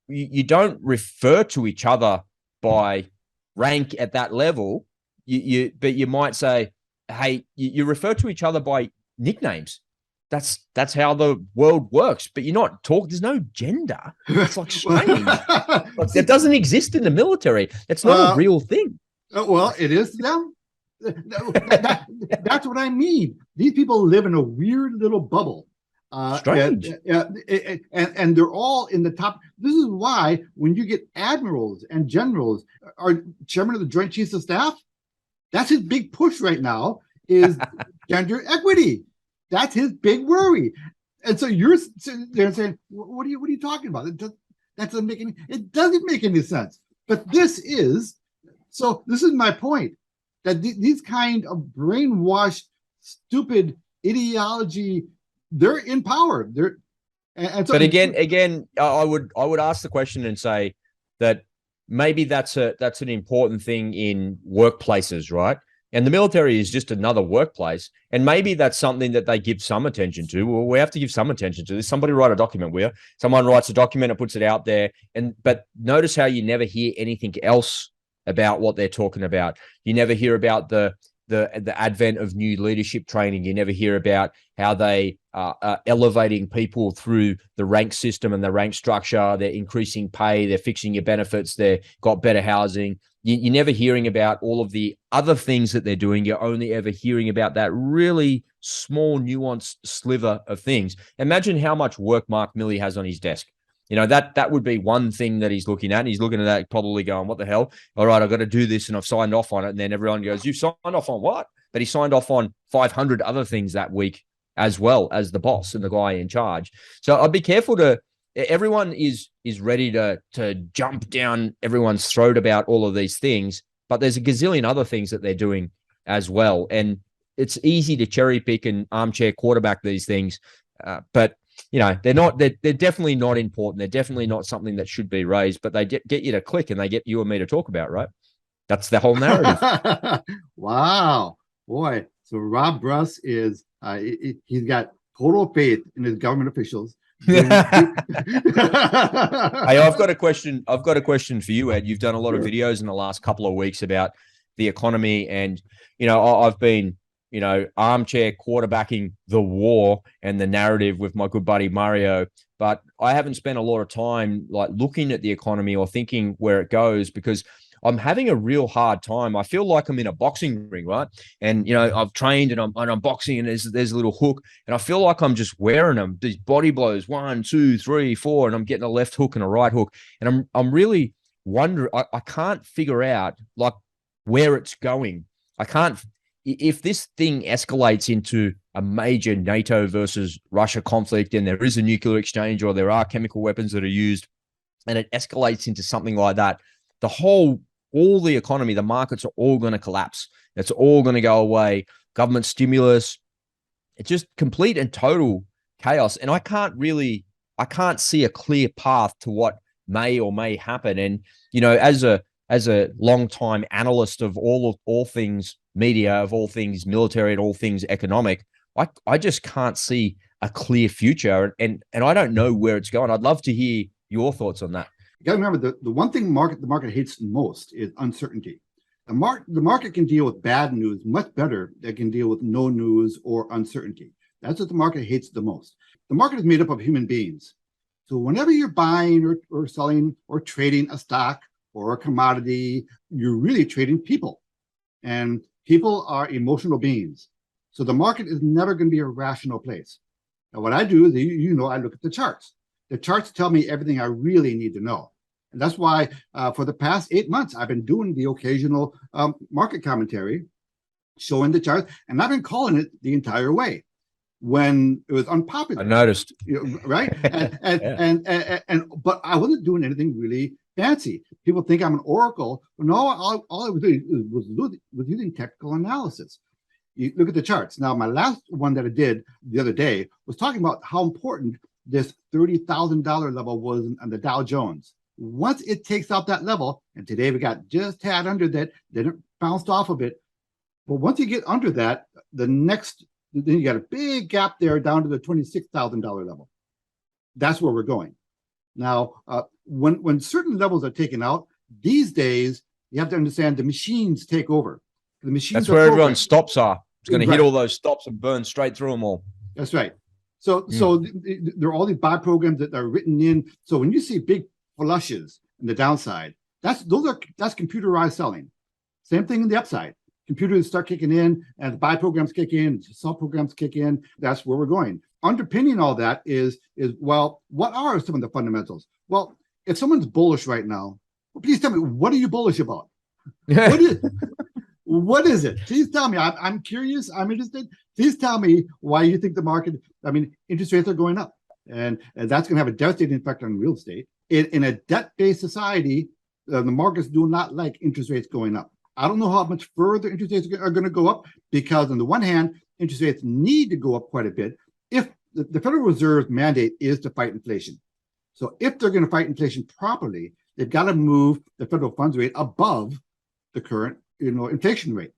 you don't refer to each other by rank at that level. But you might say, "Hey," you refer to each other by nicknames. That's how the world works, but you're not talking. There's no gender. It's like strange. That doesn't exist in the military. It's not a real thing. Well, it is to them. That's what I mean. These people live in a weird little bubble. Strange. And they're all in the top. This is why when you get admirals and generals, our chairman of the Joint Chiefs of Staff, that's his big push right now is gender equity. That's his big worry. And so you're sitting there saying, what are you talking about? That doesn't make any sense. But this is my point, that these kind of brainwashed, stupid ideology, they're in power. But again, I would ask the question and say that maybe that's an important thing in workplaces, right? And the military is just another workplace. And maybe that's something that they give some attention to. Well, we have to give some attention to this. Somebody write a document where someone writes a document and puts it out there. But notice how you never hear anything else about what they're talking about. You never hear about the advent of new leadership training. You never hear about how they are elevating people through the rank system and the rank structure. They're increasing pay. They're fixing your benefits. They've got better housing. You're never hearing about all of the other things that they're doing. You're only ever hearing about that really small, nuanced sliver of things. Imagine how much work Mark Milley has on his desk. That would be one thing that he's looking at. And he's looking at that probably going, what the hell? All right, I've got to do this and I've signed off on it. And then everyone goes, you've signed off on what? But he signed off on 500 other things that week as well as the boss and the guy in charge. So I'd be careful everyone is ready to jump down everyone's throat about all of these things, but there's a gazillion other things that they're doing as well. And it's easy to cherry pick and armchair quarterback these things. But they're definitely not important. They're definitely not something that should be raised, but they get you to click and they get you and me to talk about, right? That's the whole narrative. Wow, boy. So Rob Bruss is, he's got total faith in his government officials. Hey, I've got a question for you, Ed. You've done a lot of videos in the last couple of weeks about the economy, and I've been armchair quarterbacking the war and the narrative with my good buddy Mario, but I haven't spent a lot of time like looking at the economy or thinking where it goes, because I'm having a real hard time. I feel like I'm in a boxing ring, right? And I've trained and I'm boxing, and there's a little hook, and I feel like I'm just wearing them. These body blows, 1, 2, 3, 4, and I'm getting a left hook and a right hook, and I'm really wondering. I can't figure out like where it's going. I can't. If this thing escalates into a major NATO versus Russia conflict, and there is a nuclear exchange or there are chemical weapons that are used, and it escalates into something like that, all the economy, the markets are all going to collapse. It's all going to go away. Government stimulus, it's just complete and total chaos. And I can't see a clear path to what may or may happen. And, as a longtime analyst of all things media, of all things military and all things economic, I just can't see a clear future. And I don't know where it's going. I'd love to hear your thoughts on that. You got to remember, the one thing the market hates most is uncertainty. The market can deal with bad news much better than it can deal with no news or uncertainty. That's what the market hates the most. The market is made up of human beings. So whenever you're buying or selling or trading a stock or a commodity, you're really trading people. And people are emotional beings. So the market is never going to be a rational place. Now, what I do is, I look at the charts. The charts tell me everything I really need to know. And that's why for the past 8 months, I've been doing the occasional market commentary, showing the charts, and I've been calling it the entire way when it was unpopular. I noticed. Right? But I wasn't doing anything really fancy. People think I'm an oracle. No, all I was doing was using technical analysis. You look at the charts. Now, my last one that I did the other day was talking about how important this $30,000 level was on the Dow Jones. Once it takes out that level, and today we got just had under that, then it bounced off of it. But once you get under that, then you got a big gap there down to the $26,000 level. That's where we're going. Now, when certain levels are taken out, these days, you have to understand the machines take over. The machines. That's where everyone's stops are. It's going to hit all those stops and burn straight through them all. That's right. So there are all these buy programs that are written in. So when you see big flushes in the downside, that's computerized selling. Same thing in the upside. computers start kicking in and the buy programs kick in, sell programs kick in, that's where we're going. Underpinning all that is well, what are some of the fundamentals? Well, if someone's bullish right now, well, please tell me, what are you bullish about? What is it? Please tell me. I'm curious. I'm interested. Please tell me why you think the market, interest rates are going up. And that's going to have a devastating effect on real estate. In a debt-based society, the markets do not like interest rates going up. I don't know how much further interest rates are going to go up, because on the one hand, interest rates need to go up quite a bit if the Federal Reserve's mandate is to fight inflation. So if they're going to fight inflation properly, they've got to move the federal funds rate above the current inflation rate.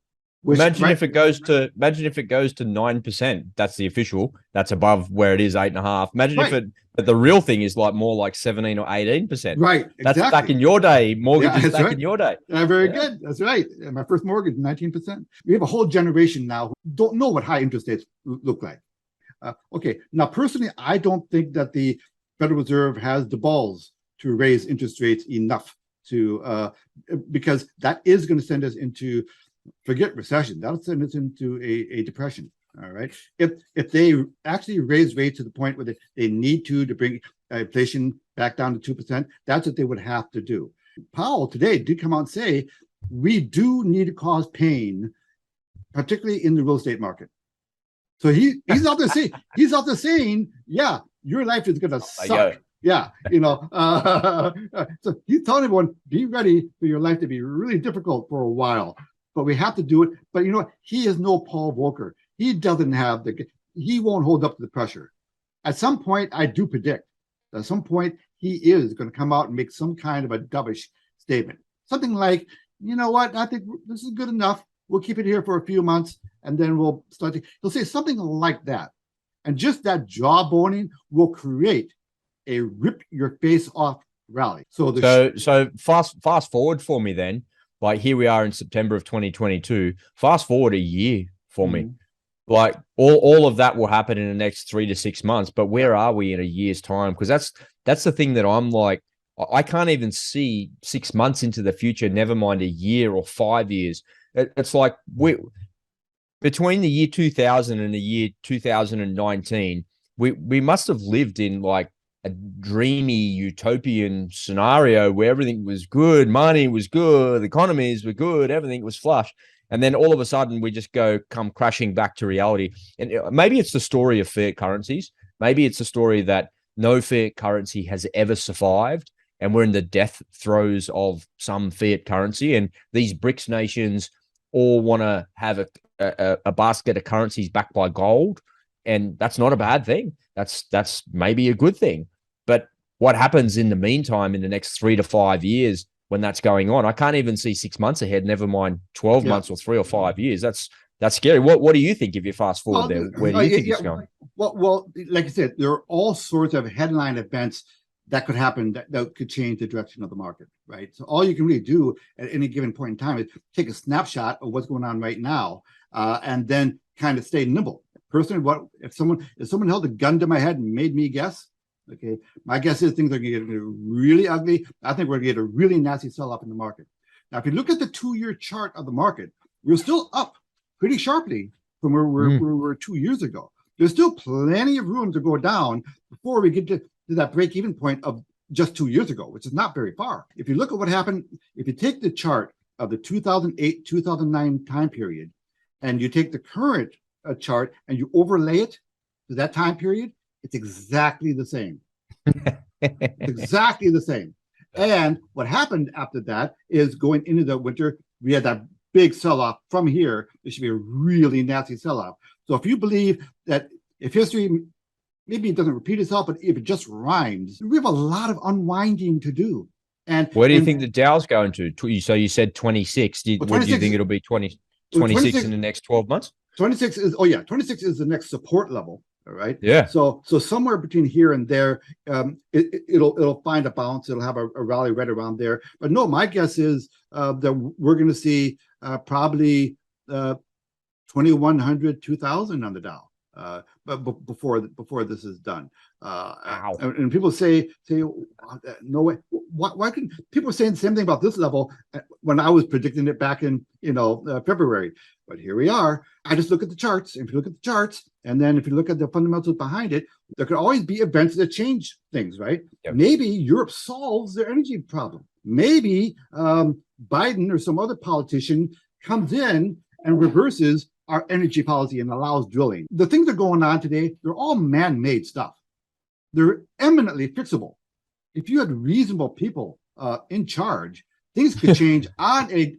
Imagine if it goes to 9%. That's the official. That's above where it is 8.5%. Imagine if the real thing is more like 17 or 18%. Right. That's exactly. back in your day. Mortgages back in your day. Very good. That's right. And my first mortgage, 19%. We have a whole generation now who don't know what high interest rates look like. Okay. Now, personally, I don't think that the Federal Reserve has the balls to raise interest rates enough to because that is going to send us into, forget recession, that'll send us into a depression. All right. If they actually raise rates to the point where they need to bring inflation back down to 2%, that's what they would have to do. Powell today did come out and say we do need to cause pain, particularly in the real estate market. So he's out there saying, yeah, your life is going to suck. Yeah, so he's telling everyone, be ready for your life to be really difficult for a while, but we have to do it. But you know what? He is no Paul Volcker. He doesn't have he won't hold up to the pressure. At some point, I do predict that at some point he is going to come out and make some kind of a dovish statement. Something like, you know what? I think this is good enough. We'll keep it here for a few months and then we'll start he'll say something like that. And just that jawboning will create a rip your face off rally. So fast forward for me then, like here we are in September of 2022, fast forward a year for me. Like all of that will happen in the next 3 to 6 months, but where are we in a year's time? Because that's the thing that I'm like, I can't even see 6 months into the future, never mind a year or 5 years. It's like between the year 2000 and the year 2019, we must have lived in like a dreamy utopian scenario where everything was good, money was good, economies were good, everything was flush. And then all of a sudden we just come crashing back to reality. And maybe it's the story of fiat currencies. Maybe it's the story that no fiat currency has ever survived. And we're in the death throes of some fiat currency. And these BRICS nations all want to have a basket of currencies backed by gold. And that's not a bad thing. That's maybe a good thing. But what happens in the meantime in the next 3 to 5 years when that's going on? I can't even see 6 months ahead, never mind 12 months or 3 or 5 years. That's scary. What do you think if you fast forward there? Where do you think it's going? Well, like I said, there are all sorts of headline events that could happen that could change the direction of the market, right? So all you can really do at any given point in time is take a snapshot of what's going on right now and then kind of stay nimble. Personally, if someone held a gun to my head and made me guess, okay, my guess is things are going to get really ugly. I think we're going to get a really nasty sell-off in the market. Now, if you look at the 2-year chart of the market, we're still up pretty sharply from where we were 2 years ago. There's still plenty of room to go down before we get to that break-even point of just 2 years ago, which is not very far. If you look at what happened, if you take the chart of the 2008-2009 time period, and you take the current chart and you overlay it to that time period, it's exactly the same. Exactly the same. And what happened after that is going into the winter, we had that big sell-off from here. It should be a really nasty sell-off. So if you believe that if history, maybe it doesn't repeat itself, but if it just rhymes, we have a lot of unwinding to do. And where do you think the Dow's going to? So you said 26. What do you think it'll be 26 in the next 12 months? 26 is, 26 is the next support level. All right. Yeah. So somewhere between here and there, it'll find a bounce. It'll have a rally right around there. But no, my guess is that we're going to see probably 2,100, 2,000 on the Dow. but before this is done. Wow. And people say, no way. Why can people saying the same thing about this level when I was predicting it back in February? But here we are. I just look at the charts. If you look at the charts, and then if you look at the fundamentals behind it, there could always be events that change things, right? Yep. Maybe Europe solves their energy problem. Maybe Biden or some other politician comes in and reverses our energy policy and allows drilling. The things that are going on today, they're all man-made stuff. They're eminently fixable. If you had reasonable people in charge, things could change on a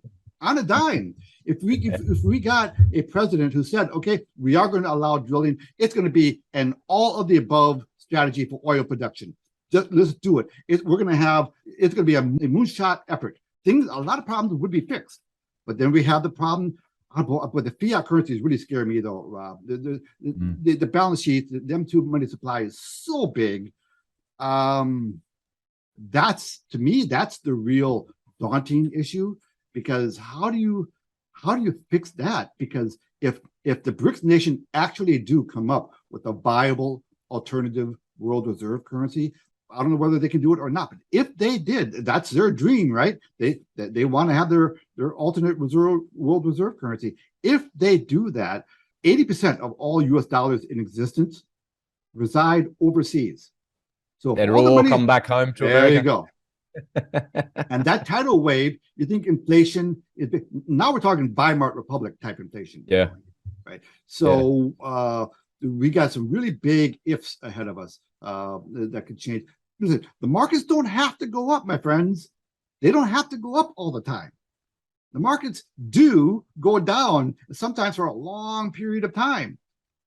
dime. If we got a president who said, okay, we are going to allow drilling, it's going to be an all of the above strategy for oil production. Just let's do it. It's going to be a moonshot effort. A lot of problems would be fixed. But then we have the problem. But the fiat currencies really scare me, though, Rob. The balance sheet, them two money supply is so big. That's to me, that's the real daunting issue, because how do you fix that? Because if the BRICS nation actually do come up with a viable alternative world reserve currency, I don't know whether they can do it or not, but if they did, that's their dream, right? They want to have their alternate world reserve currency. If they do that, 80% of all US dollars in existence reside overseas. So it'll all come back home to America. There you go. And that tidal wave, you think inflation is big. Now we're talking Weimar Republic type inflation. Yeah. Right. So we got some really big ifs ahead of us that could change. Listen, the markets don't have to go up, my friends. They don't have to go up all the time. The markets do go down sometimes for a long period of time.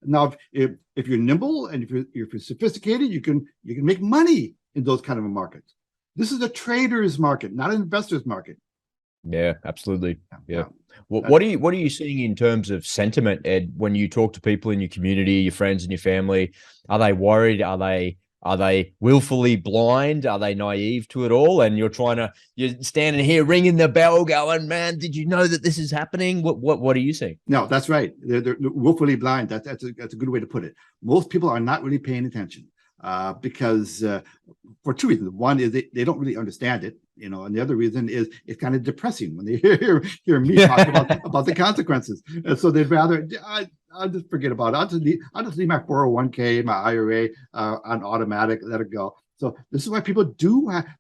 Now, if you're nimble and if you're sophisticated, you can make money in those kind of markets. This is a trader's market, not an investor's market. Yeah, absolutely. Yeah. What are you seeing in terms of sentiment, Ed, when you talk to people in your community, your friends and your family? Are they worried? Are they willfully blind? Are they naive to it all? And you're standing here ringing the bell going, man, did you know that this is happening? What are you seeing? No, that's right. They're willfully blind. That's a good way to put it. Most people are not really paying attention because for two reasons. One is they don't really understand it, and the other reason is it's kind of depressing when they hear me talk about the consequences. And so they'd rather, I'll just forget about it. I'll just leave my 401k, my IRA on automatic, let it go. So this is why people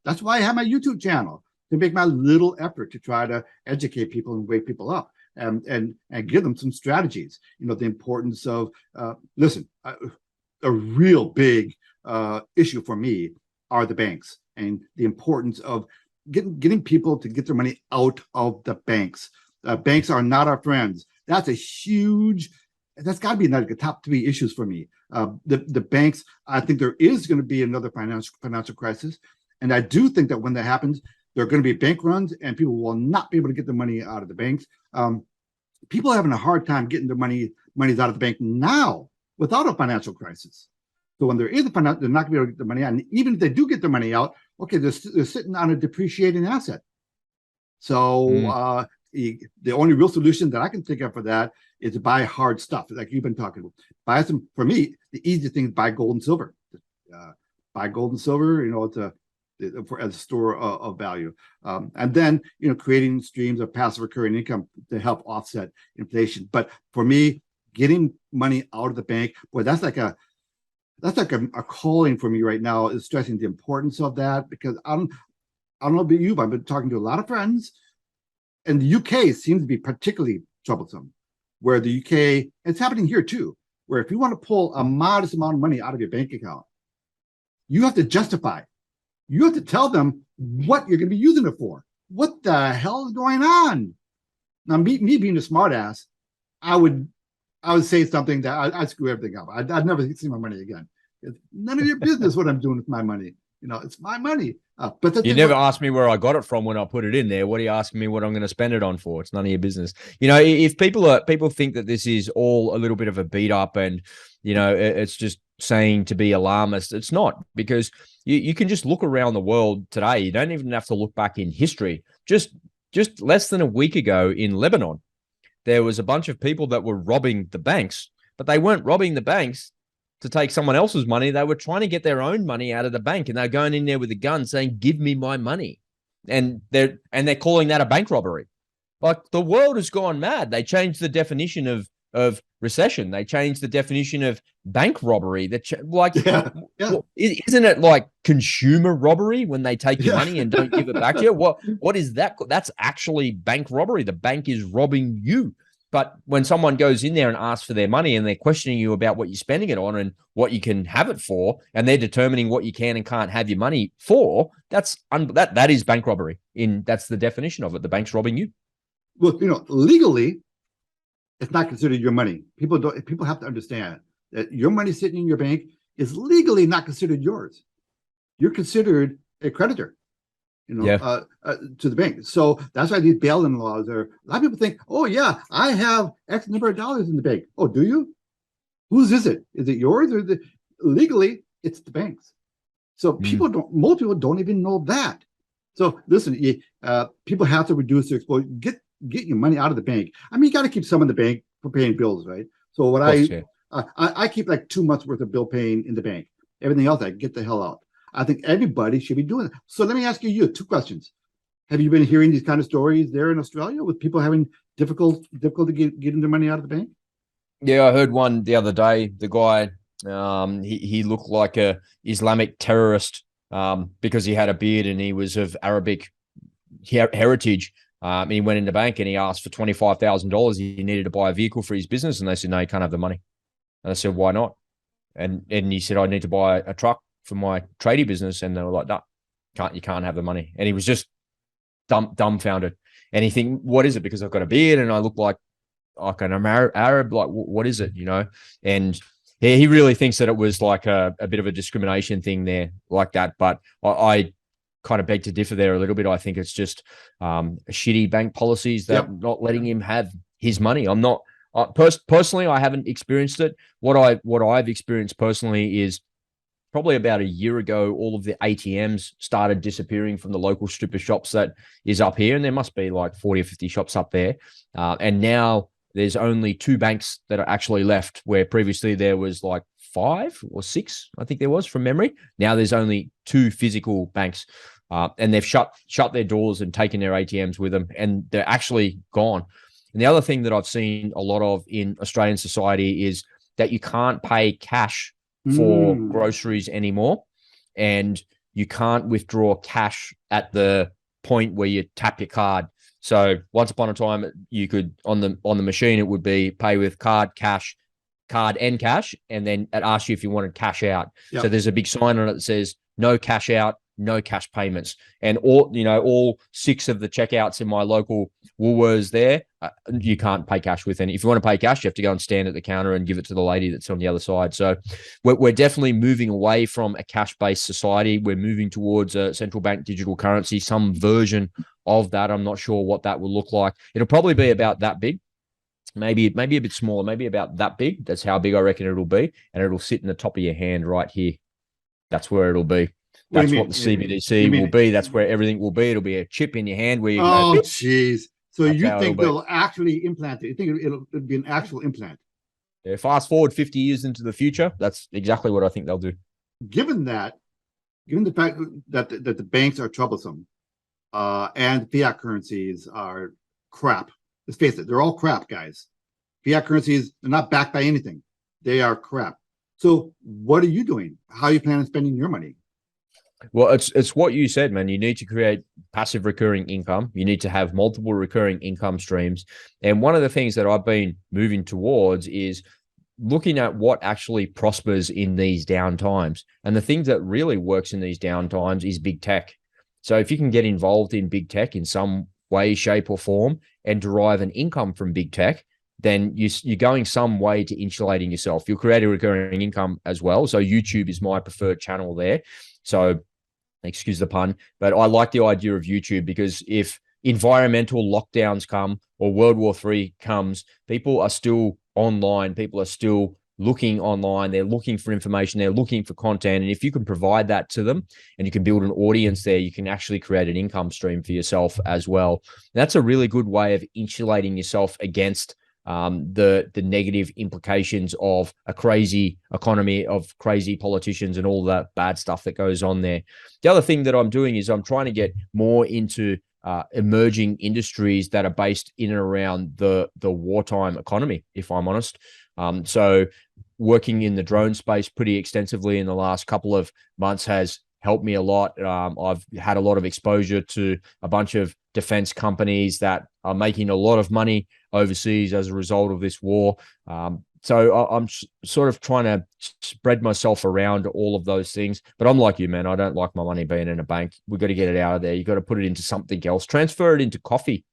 that's why I have my YouTube channel, to make my little effort to try to educate people and wake people up and give them some strategies. The importance of, listen, a real big issue for me are the banks and the importance of getting people to get their money out of the banks. Banks are not our friends. That's got to be like the top three issues for me. The banks, I think there is going to be another financial crisis. And I do think that when that happens, there are going to be bank runs and people will not be able to get their money out of the banks. People are having a hard time getting their money out of the bank now without a financial crisis. So when there is they're not going to be able to get the money out. And even if they do get their money out, okay, they're sitting on a depreciating asset. So the only real solution that I can think of for that is to buy hard stuff, like you've been talking about. For me, the easiest thing is buy gold and silver. Buy gold and silver, as a store of value. And then, creating streams of passive recurring income to help offset inflation. But for me, getting money out of the bank, boy, that's like a calling for me right now, is stressing the importance of that, because I don't know about you, but I've been talking to a lot of friends, and the UK seems to be particularly troublesome, where the UK, it's happening here too, where if you want to pull a modest amount of money out of your bank account, you have to justify. You have to tell them what you're going to be using it for. What the hell is going on? Now, me being a smartass, I would say something that I'd screw everything up. I'd never see my money again. It's none of your business what I'm doing with my money. It's my money. But you never asked me where I got it from when I put it in there. What are you asking me what I'm going to spend it on for? It's none of your business. If people think that this is all a little bit of a beat up and, it's just saying to be alarmist, it's not, because you can just look around the world today. You don't even have to look back in history. Just less than a week ago in Lebanon, there was a bunch of people that were robbing the banks but they weren't robbing the banks to take someone else's money. They were trying to get their own money out of the bank, and they're going in there with a gun saying, "Give me my money." And they're calling that a bank robbery. Like, the world has gone mad. They changed the definition of recession. They changed the definition of bank robbery. Isn't it like consumer robbery when they take your money and don't give it back to you? What is that? That's actually bank robbery. The bank is robbing you. But when someone goes in there and asks for their money and they're questioning you about what you're spending it on and what you can have it for, and they're determining what you can and can't have your money for, that is bank robbery. That's the definition of it. The bank's robbing you. Well, legally, it's not considered your money. People have to understand that your money sitting in your bank is legally not considered yours. You're considered a creditor, to the bank. So that's why these bail-in laws are. A lot of people think, oh yeah, I have X number of dollars in the bank. Oh, do you? Whose is it? Is it yours or legally it's the bank's? So most people don't even know that. So listen, people have to reduce their exposure. Get your money out of the bank. I mean, you got to keep some in the bank for paying bills, right? So what I keep like 2 months worth of bill paying in the bank. Everything else, I get the hell out. I think everybody should be doing it. So let me ask you 2 questions. Have you been hearing these kind of stories there in Australia with people having difficulty getting their money out of the bank? Yeah, I heard one the other day. The guy, he looked like a Islamic terrorist because he had a beard and he was of Arabic heritage. And he went in the bank and he asked for $25,000. He needed to buy a vehicle for his business, and they said, "No, you can't have the money." And I said, "Why not?" And he said, "I need to buy a truck for my tradie business," and they were like, "No, you can't have the money." And he was just dumbfounded. And he think, "What is it? Because I've got a beard and I look like an Arab? Like, what is it?" And he really thinks that it was like a bit of a discrimination thing there, like that. But I kind of beg to differ there a little bit. I think it's just shitty bank policies that not letting him have his money. I'm not personally, I haven't experienced it. What I've experienced personally is probably about a year ago, all of the ATMs started disappearing from the local strip of shops that is up here. And there must be like 40 or 50 shops up there. And now there's only 2 banks that are actually left, where previously there was like 5 or 6, I think there was, from memory. Now there's only 2 physical banks. And they've shut their doors and taken their ATMs with them, and they're actually gone. And the other thing that I've seen a lot of in Australian society is that you can't pay cash for groceries anymore, and you can't withdraw cash at the point where you tap your card. So once upon a time, you could on the machine, it would be pay with card and cash, and then it asks you if you wanted cash out. Yep. So there's a big sign on it that says no cash out, no cash payments. And all 6 of the checkouts in my local Woolworths there, you can't pay cash with any. If you want to pay cash, you have to go and stand at the counter and give it to the lady that's on the other side. So we're definitely moving away from a cash-based society. We're moving towards a central bank digital currency, some version of that. I'm not sure what that will look like. It'll probably be about that big. Maybe a bit smaller, maybe about that big. That's how big I reckon it'll be. And it'll sit in the top of your hand right here. That's where it'll be. That's what the CBDC will be. That's where everything will be. It'll be a chip in your hand where you go. Oh, jeez. So you think they'll actually implant it? You think it'll be an actual implant? Yeah, fast forward 50 years into the future, that's exactly what I think they'll do. Given the fact that the banks are troublesome and fiat currencies are crap. Let's face it, they're all crap, guys. Fiat currencies, they're not backed by anything. They are crap. So what are you doing? How are you planning on spending your money? Well, it's what you said, man. You need to create passive recurring income. You need to have multiple recurring income streams. And one of the things that I've been moving towards is looking at what actually prospers in these down times. And the thing that really works in these down times is big tech. So if you can get involved in big tech in some way, shape, or form and derive an income from big tech, then you're going some way to insulating yourself. You'll create a recurring income as well. So YouTube is my preferred channel there. So excuse the pun, but I like the idea of YouTube because if environmental lockdowns come or World War III comes, people are still online. People are still looking online. They're looking for information. They're looking for content. And if you can provide that to them and you can build an audience there, you can actually create an income stream for yourself as well. That's a really good way of insulating yourself against the negative implications of a crazy economy, of crazy politicians, and all that bad stuff that goes on there. The other thing that I'm doing is I'm trying to get more into emerging industries that are based in and around the wartime economy, if I'm honest. So working in the drone space pretty extensively in the last couple of months has helped me a lot. I've had a lot of exposure to a bunch of defense companies that are making a lot of money overseas as a result of this war. So I'm sort of trying to spread myself around all of those things. But I'm like you, man. I don't like my money being in a bank. We've got to get it out of there. You got to put it into something else. Transfer it into coffee.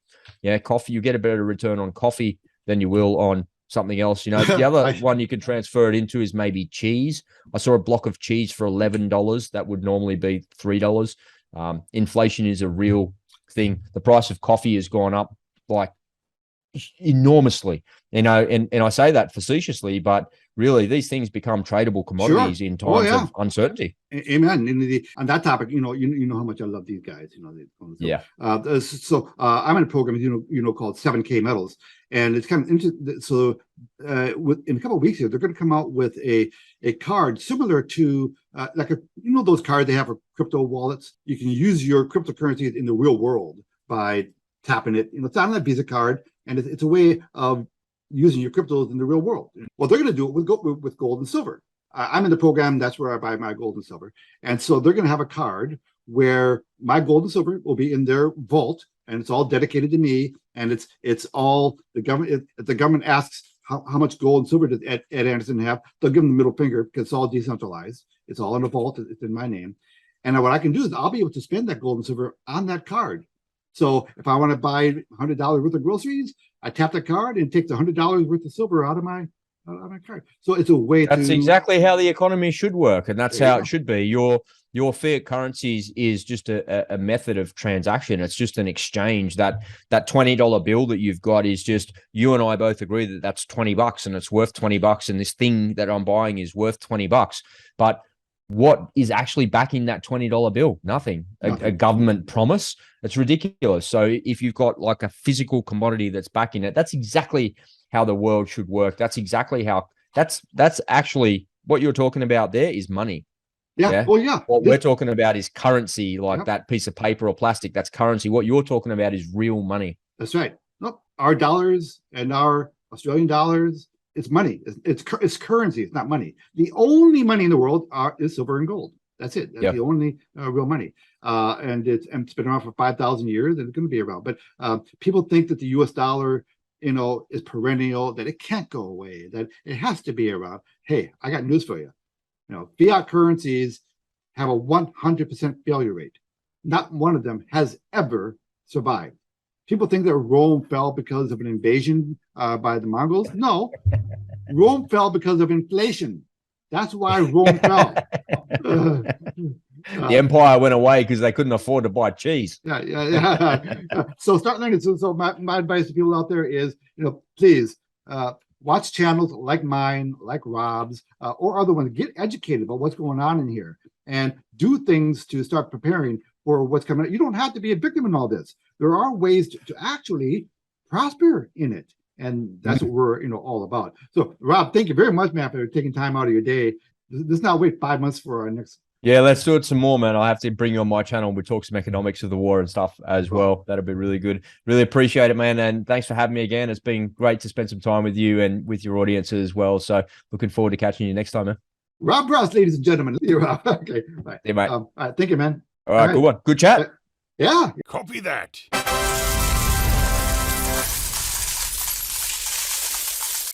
Yeah, coffee. You get a better return on coffee than you will on something else. You know, the other one you can transfer it into is maybe cheese. I saw a block of cheese for $11. That would normally be $3. Inflation is a real thing. The price of coffee has gone up like enormously, you know, and I say that facetiously, but really these things become tradable commodities in times of uncertainty. Amen. On that topic, you know how much I love these guys. I'm in a program, called 7K Metals, and it's kind of interesting. So, in a couple of weeks here, they're going to come out with a card similar to like those cards they have for crypto wallets. You can use your cryptocurrencies in the real world by tapping it. It's on a Visa card, and it's a way of using your cryptos in the real world. Well, they're going to do it with gold and silver. I'm in the program. That's where I buy my gold and silver. And so they're going to have a card where my gold and silver will be in their vault, and it's all dedicated to me. And it's all the government. If the government asks how much gold and silver does Ed Anderson have, they'll give them the middle finger because it's all decentralized. It's all in a vault. It's in my name. And what I can do is I'll be able to spend that gold and silver on that card. So if I want to buy $100 worth of groceries, I tap the card and take the $100 worth of silver out of my card. So it's a way. That's exactly how the economy should work, and that's how it should be. Your fiat currencies is just a method of transaction. It's just an exchange. That $20 bill that you've got is just, you and I both agree that that's $20 and it's worth $20, and this thing that I'm buying is worth $20. But what is actually backing that $20 bill? Nothing. A government promise. It's ridiculous. So if you've got like a physical commodity that's backing it, that's exactly how the world should work. That's exactly how that's actually what you're talking about there is money. Yeah. Well, yeah. What we're talking about is currency, like that piece of paper or plastic. That's currency. What you're talking about is real money. That's right. Nope. Our dollars and our Australian dollars, it's money. It's currency. It's not money. The only money in the world is silver and gold. That's it. That's the only real money. And it's been around for 5,000 years, and it's going to be around. But people think that the U.S. dollar, is perennial, that it can't go away, that it has to be around. Hey, I got news for you. Fiat currencies have a 100% failure rate. Not one of them has ever survived. People think that Rome fell because of an invasion by the Mongols. No, Rome fell because of inflation. That's why Rome fell. The empire went away because they couldn't afford to buy cheese. So start learning. So my advice to people out there is, please watch channels like mine, like Rob's, or other ones. Get educated about what's going on in here and do things to start preparing for what's coming up. You don't have to be a victim in all this. There are ways to actually prosper in it. And that's what we're all about. So Rob, thank you very much, man, for taking time out of your day. Let's not wait 5 months for our next. Yeah, let's do it some more, man. I have to bring you on my channel. We talk some economics of the war and stuff as well. That'll be really good. Really appreciate it, man. And thanks for having me again. It's been great to spend some time with you and with your audience as well. So looking forward to catching you next time, man. Rob Ross, ladies and gentlemen. Okay. Bye. Yeah, mate. All right. Thank you, man. All right. Good one. Good chat. Yeah. Copy that.